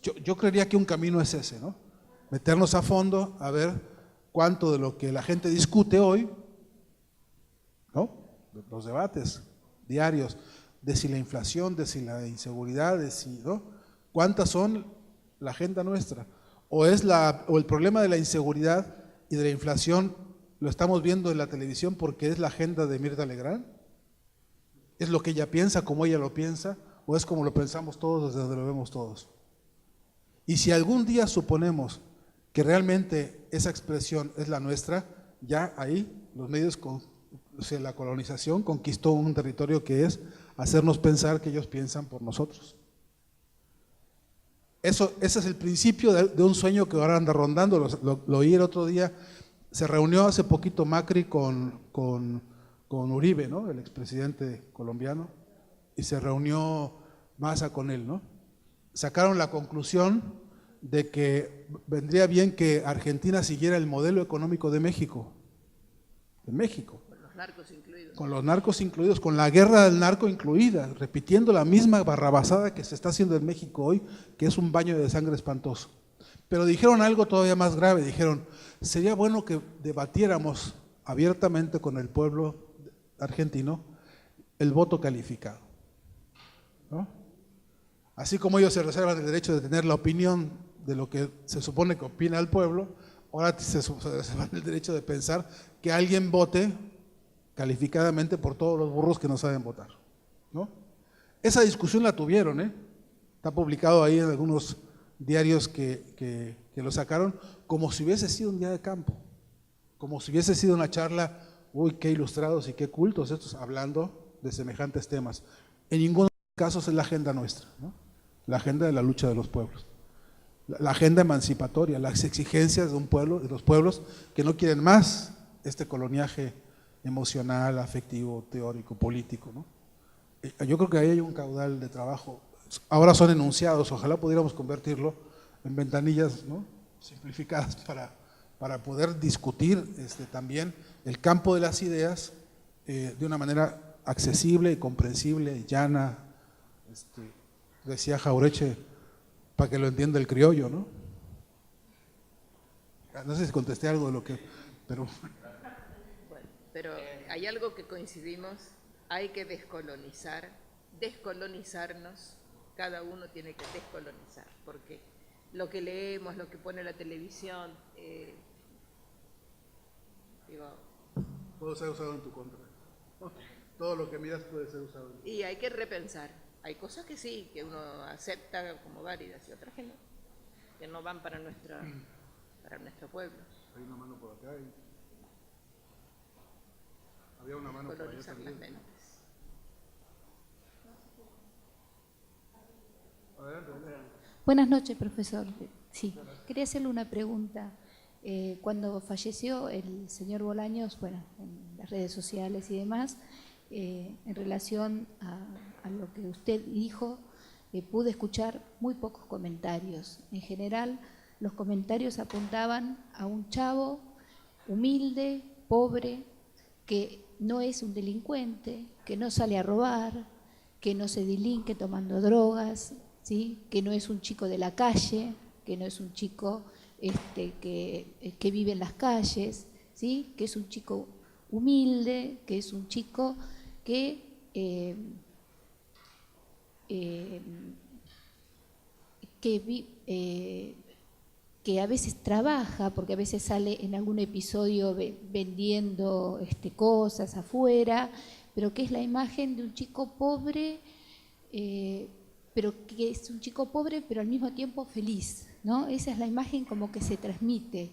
Speaker 3: yo creería que un camino es ese, ¿no? Meternos a fondo a ver cuánto de lo que la gente discute hoy, ¿no? Los debates diarios, de si la inflación, de si la inseguridad, de si, ¿no? ¿Cuántas son la agenda nuestra? O el problema de la inseguridad y de la inflación lo estamos viendo en la televisión porque es la agenda de Mirta Legrand, es lo que ella piensa, como ella lo piensa, o es como lo pensamos todos desde donde lo vemos todos. Y si algún día suponemos que realmente esa expresión es la nuestra, ya ahí los medios, la colonización conquistó un territorio que es hacernos pensar que ellos piensan por nosotros. Ese es el principio de un sueño que ahora anda rondando, lo oí el otro día. Se reunió hace poquito Macri con Uribe, ¿no? El expresidente colombiano, y se reunió Massa con él, ¿no? Sacaron la conclusión de que vendría bien que Argentina siguiera el modelo económico de México. De México.
Speaker 2: Con los narcos incluidos.
Speaker 3: Con los narcos incluidos, con la guerra del narco incluida, repitiendo la misma barrabasada que se está haciendo en México hoy, que es un baño de sangre espantoso. Pero dijeron algo todavía más grave, dijeron, sería bueno que debatiéramos abiertamente con el pueblo argentino el voto calificado, ¿no? Así como ellos se reservan el derecho de tener la opinión de lo que se supone que opina el pueblo, ahora se reservan el derecho de pensar que alguien vote calificadamente por todos los burros que no saben votar, ¿no? Esa discusión la tuvieron, está publicado ahí en algunos diarios que lo sacaron, como si hubiese sido un día de campo, como si hubiese sido una charla, uy, qué ilustrados y qué cultos estos hablando de semejantes temas. En ninguno de los casos es la agenda nuestra, ¿no? La agenda de la lucha de los pueblos, la agenda emancipatoria, las exigencias de un pueblo, de los pueblos que no quieren más este coloniaje emocional, afectivo, teórico, político, ¿no? Yo creo que ahí hay un caudal de trabajo. Ahora son enunciados, ojalá pudiéramos convertirlo en ventanillas, ¿no? Simplificadas para poder discutir también el campo de las ideas de una manera accesible, comprensible, llana. Decía Jaureche, para que lo entienda el criollo, ¿no? No sé si contesté algo de lo que, pero...
Speaker 2: Bueno, pero hay algo que coincidimos, hay que descolonizarnos, cada uno tiene que descolonizar, porque lo que leemos, lo que pone la televisión,
Speaker 3: puede ser usado en tu contra. Todo lo que miras puede ser usado en tu contra.
Speaker 2: Y hay que repensar. Hay cosas que sí, que uno acepta como válidas y otras que no van para nuestro pueblo.
Speaker 3: Hay una mano por acá y... Había una mano por allá también. Adelante.
Speaker 8: Buenas noches, profesor. Sí, quería hacerle una pregunta. Cuando falleció el señor Bolaños, bueno, en las redes sociales y demás, en relación a lo que usted dijo, pude escuchar muy pocos comentarios. En general, los comentarios apuntaban a un chavo humilde, pobre, que no es un delincuente, que no sale a robar, que no se delinque tomando drogas, ¿sí? Que no es un chico de la calle, que no es un chico que vive en las calles, ¿sí? Que es un chico humilde, que es un chico que que a veces trabaja, porque a veces sale en algún episodio vendiendo cosas afuera, pero que es la imagen de un chico pobre, pero que es un chico pobre, pero al mismo tiempo feliz, ¿no? Esa es la imagen como que se transmite,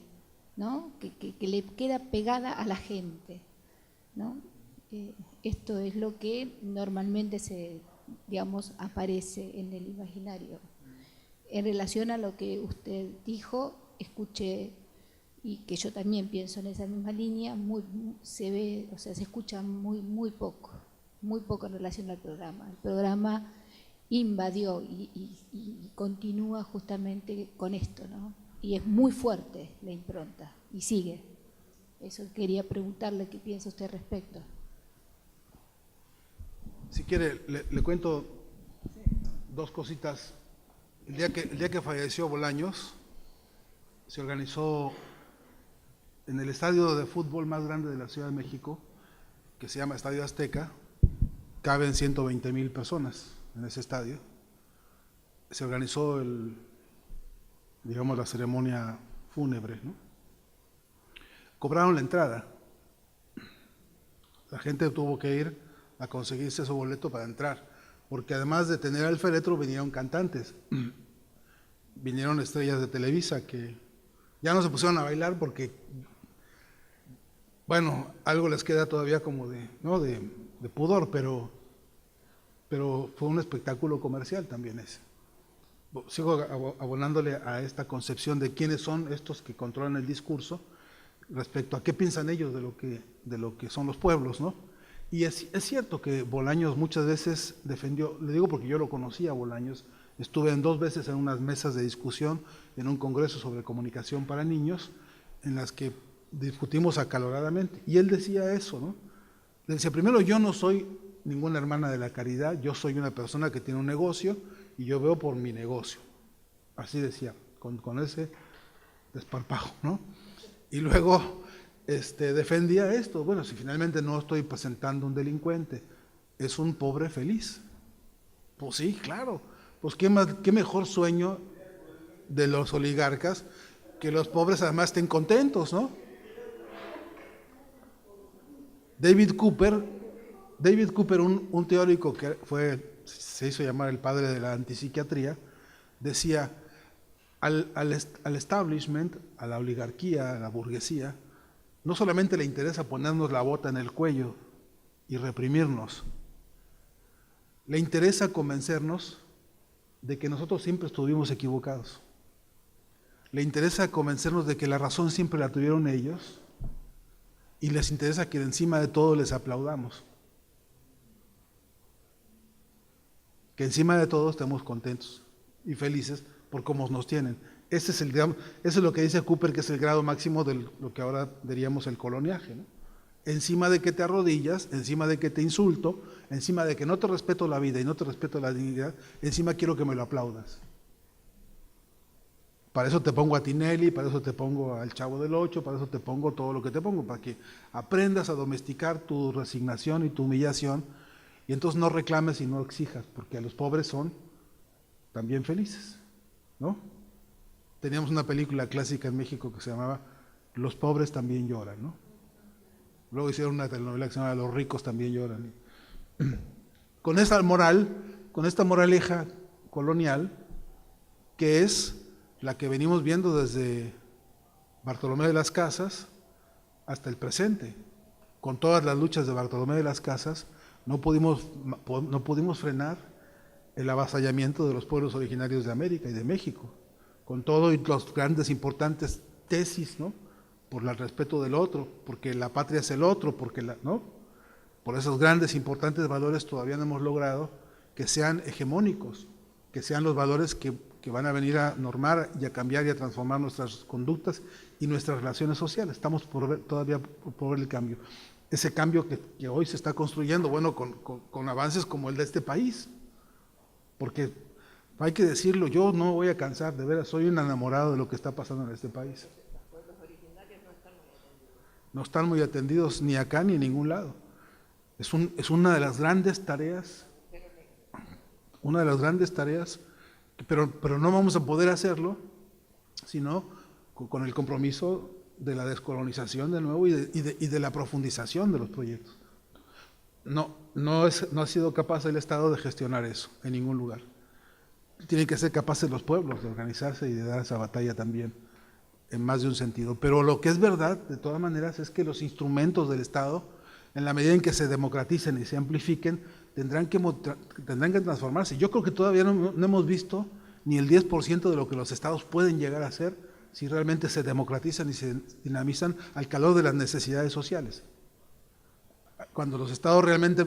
Speaker 8: ¿no? Que le queda pegada a la gente, ¿no? Esto es lo que normalmente aparece en el imaginario. En relación a lo que usted dijo, escuché, y que yo también pienso en esa misma línea, se escucha muy poco en relación al programa. El programa invadió y continúa justamente con esto, ¿no? Y es muy fuerte la impronta, y sigue. Eso quería preguntarle qué piensa usted al respecto.
Speaker 3: Si quiere, le cuento dos cositas. El día que falleció Bolaños, se organizó en el estadio de fútbol más grande de la Ciudad de México, que se llama Estadio Azteca. Caben 120,000 personas en ese estadio. Se organizó la ceremonia fúnebre, ¿no? Cobraron la entrada. La gente tuvo que ir a conseguirse su boleto para entrar, porque además de tener al féretro vinieron cantantes, vinieron estrellas de Televisa que ya no se pusieron a bailar porque, bueno, algo les queda todavía como de pudor, pero fue un espectáculo comercial también ese. Sigo abonándole a esta concepción de quiénes son estos que controlan el discurso respecto a qué piensan ellos de lo que son los pueblos, ¿no? Y es cierto que Bolaños muchas veces defendió, le digo porque yo lo conocía a Bolaños, estuve en 2 veces en unas mesas de discusión en un congreso sobre comunicación para niños, en las que discutimos acaloradamente, y él decía eso, ¿no? Le decía, primero, yo no soy ninguna hermana de la caridad, yo soy una persona que tiene un negocio y yo veo por mi negocio. Así decía, con ese desparpajo, ¿no? Y luego defendía esto, bueno, si finalmente no estoy presentando un delincuente, es un pobre feliz. Pues sí, claro, pues qué mejor sueño de los oligarcas que los pobres además estén contentos, ¿no? David Cooper, un teórico que se hizo llamar el padre de la antipsiquiatría, decía, al establishment, a la oligarquía, a la burguesía, no solamente le interesa ponernos la bota en el cuello y reprimirnos, le interesa convencernos de que nosotros siempre estuvimos equivocados. Le interesa convencernos de que la razón siempre la tuvieron ellos y les interesa que encima de todo les aplaudamos. Que encima de todo estemos contentos y felices por cómo nos tienen. Eso es lo que dice Cooper, que es el grado máximo de lo que ahora diríamos el coloniaje, ¿no? Encima de que te arrodillas, encima de que te insulto, encima de que no te respeto la vida y no te respeto la dignidad, encima quiero que me lo aplaudas. Para eso te pongo a Tinelli, para eso te pongo al Chavo del Ocho, para eso te pongo todo lo que te pongo, para que aprendas a domesticar tu resignación y tu humillación, y entonces no reclames y no exijas, porque los pobres son también felices, ¿no? Teníamos una película clásica en México que se llamaba Los pobres también lloran, ¿no? Luego hicieron una telenovela que se llamaba Los ricos también lloran. Con esta moraleja colonial, que es la que venimos viendo desde Bartolomé de las Casas hasta el presente. Con todas las luchas de Bartolomé de las Casas, no pudimos frenar el avasallamiento de los pueblos originarios de América y de México, con todo y los grandes importantes tesis, ¿no? Por el respeto del otro, porque la patria es el otro, ¿no? Por esos grandes importantes valores todavía no hemos logrado que sean hegemónicos, que sean los valores que van a venir a normar y a cambiar y a transformar nuestras conductas y nuestras relaciones sociales. Estamos todavía por ver el cambio. Ese cambio que hoy se está construyendo, bueno, con avances como el de este país, porque hay que decirlo, yo no voy a cansar, de veras, soy un enamorado de lo que está pasando en este país. No están muy atendidos ni acá ni en ningún lado. Es una de las grandes tareas, pero no vamos a poder hacerlo si no con el compromiso de la descolonización de nuevo y de la profundización de los proyectos. No ha sido capaz el Estado de gestionar eso en ningún lugar. Tienen que ser capaces los pueblos de organizarse y de dar esa batalla también, en más de un sentido. Pero lo que es verdad, de todas maneras, es que los instrumentos del Estado, en la medida en que se democraticen y se amplifiquen, tendrán que transformarse. Yo creo que todavía no hemos visto ni el 10% de lo que los Estados pueden llegar a hacer si realmente se democratizan y se dinamizan al calor de las necesidades sociales. Cuando los Estados realmente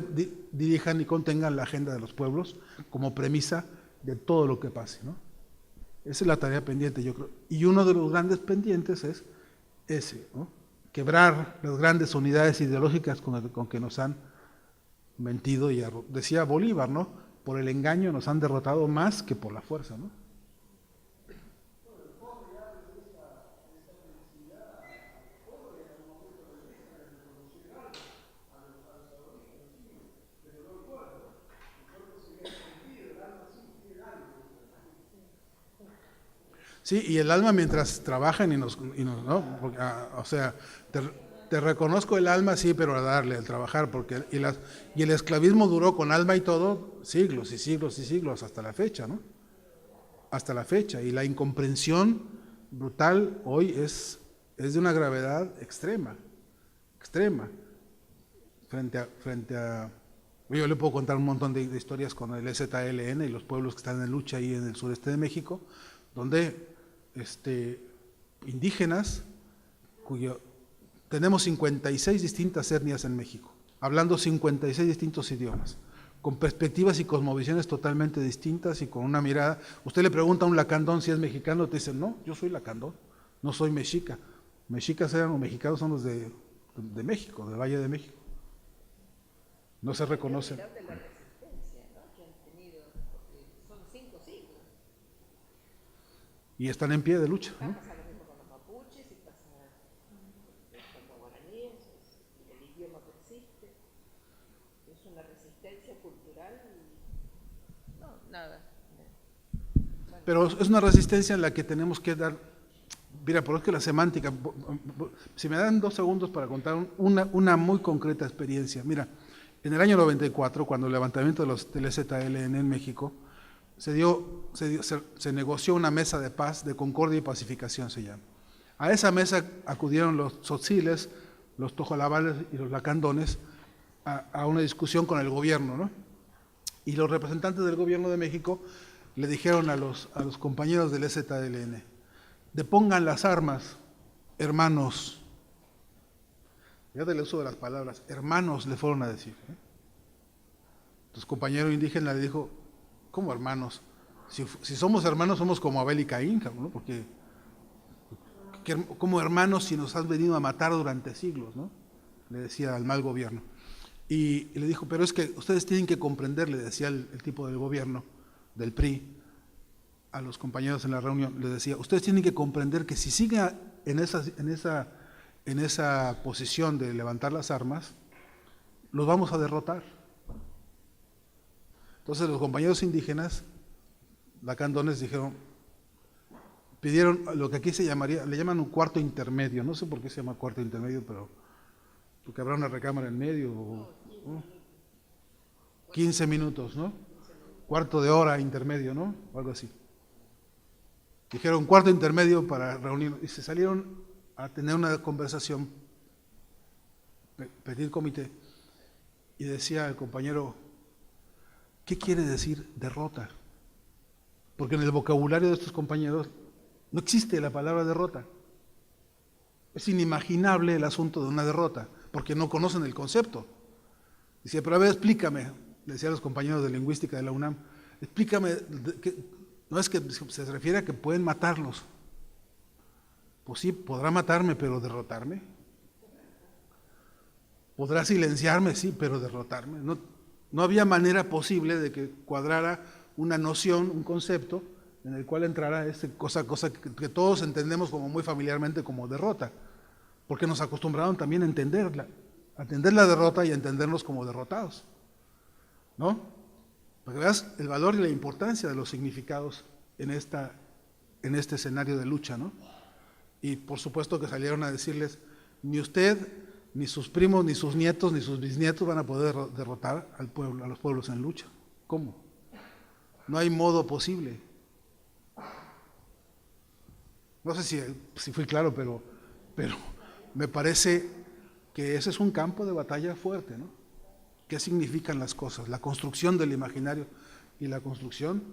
Speaker 3: dirijan y contengan la agenda de los pueblos como premisa de todo lo que pase, ¿no? Esa es la tarea pendiente, yo creo. Y uno de los grandes pendientes es ese, ¿no? Quebrar las grandes unidades ideológicas con que nos han mentido, y decía Bolívar, ¿no? Por el engaño nos han derrotado más que por la fuerza, ¿no? Sí, y el alma mientras trabajan ¿no? Porque, o sea, te reconozco el alma, sí, pero a darle, al trabajar, porque y el esclavismo duró con alma y todo siglos y siglos y siglos hasta la fecha, ¿no? Hasta la fecha, y la incomprensión brutal hoy es de una gravedad extrema, frente a yo le puedo contar un montón de historias con el EZLN y los pueblos que están en lucha ahí en el sureste de México, donde indígenas, tenemos 56 distintas etnias en México, hablando 56 distintos idiomas, con perspectivas y cosmovisiones totalmente distintas y con una mirada. Usted le pregunta a un lacandón si es mexicano, te dicen, no, yo soy lacandón, no soy mexica. Mexicas o mexicanos son los de México, del Valle de México. No se reconocen. Y están en pie de lucha, ¿no?
Speaker 2: Pasa lo mismo con los mapuches y pasa con los guaraníes, el idioma persiste, es una resistencia cultural, no, nada. Bueno.
Speaker 3: Pero es una resistencia en la que tenemos que dar, mira, por eso que la semántica, si me dan 2 segundos para contar una muy concreta experiencia. Mira, en el año 94, cuando el levantamiento del EZLN en México, se negoció una mesa de paz, de concordia y pacificación se llama. A esa mesa acudieron los tzotziles, los tojolabales y los lacandones a una discusión con el gobierno, ¿no? Y los representantes del gobierno de México le dijeron a los compañeros del EZLN, depongan las armas, hermanos. Fíjate el uso de las palabras, hermanos le fueron a decir. Entonces, compañero indígena le dijo, ¿cómo hermanos? Si somos hermanos, somos como Abel y Caín, ¿no? Porque como hermanos si nos has venido a matar durante siglos, ¿no? Le decía al mal gobierno. Y le dijo, pero es que ustedes tienen que comprender, le decía el tipo del gobierno, del PRI, a los compañeros en la reunión, le decía, ustedes tienen que comprender que si siguen en esa posición de levantar las armas, los vamos a derrotar. Entonces los compañeros indígenas, lacandones, pidieron lo que aquí se llamaría, le llaman un cuarto intermedio, no sé por qué se llama cuarto intermedio, pero porque habrá una recámara en medio, ¿no? 15 minutos, ¿no? Cuarto de hora intermedio, ¿no? O algo así. Dijeron cuarto intermedio para reunirnos y se salieron a tener una conversación, pedir comité, y decía el compañero, ¿qué quiere decir derrota? Porque en el vocabulario de estos compañeros no existe la palabra derrota. Es inimaginable el asunto de una derrota, porque no conocen el concepto. Decía, pero a ver, explícame, le decía a los compañeros de lingüística de la UNAM, explícame, no es que se refiere a que pueden matarlos. Pues sí, podrá matarme, pero derrotarme. Podrá silenciarme, sí, pero derrotarme. No había manera posible de que cuadrara una noción, un concepto, en el cual entrara cosa que todos entendemos como muy familiarmente como derrota, porque nos acostumbraron también a entender la derrota y a entendernos como derrotados, ¿no? Para que veas el valor y la importancia de los significados en este escenario de lucha, ¿no? Y por supuesto que salieron a decirles, ni usted, ni sus primos, ni sus nietos, ni sus bisnietos van a poder derrotar al pueblo, a los pueblos en lucha. ¿Cómo? No hay modo posible. No sé si fui claro, pero me parece que ese es un campo de batalla fuerte, ¿no? ¿Qué significan las cosas? La construcción del imaginario y la construcción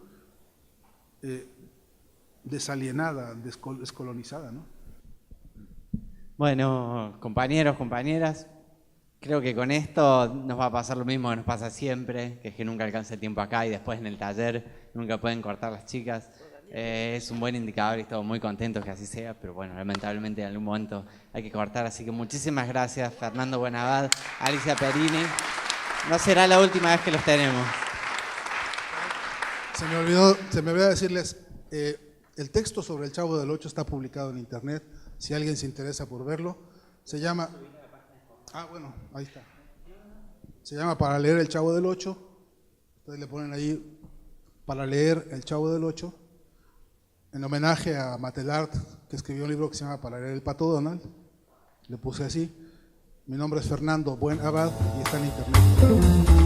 Speaker 3: desalienada, descolonizada, ¿no?
Speaker 4: Bueno, compañeros, compañeras, creo que con esto nos va a pasar lo mismo que nos pasa siempre, que es que nunca alcanza el tiempo acá y después en el taller nunca pueden cortar las chicas. Es un buen indicador y estamos muy contentos que así sea, pero bueno, lamentablemente en algún momento hay que cortar, así que muchísimas gracias Fernando Buenabad, Alicia Perini. No será la última vez que los tenemos.
Speaker 3: Se me olvidó decirles, el texto sobre el Chavo del Ocho está publicado en internet, si alguien se interesa por verlo, se llama, ahí está, se llama Para leer el Chavo del Ocho, ustedes le ponen ahí Para leer el Chavo del Ocho, en homenaje a Matelart, que escribió un libro que se llama Para leer el Pato Donald, le puse así. Mi nombre es Fernando Buenabad y está en internet.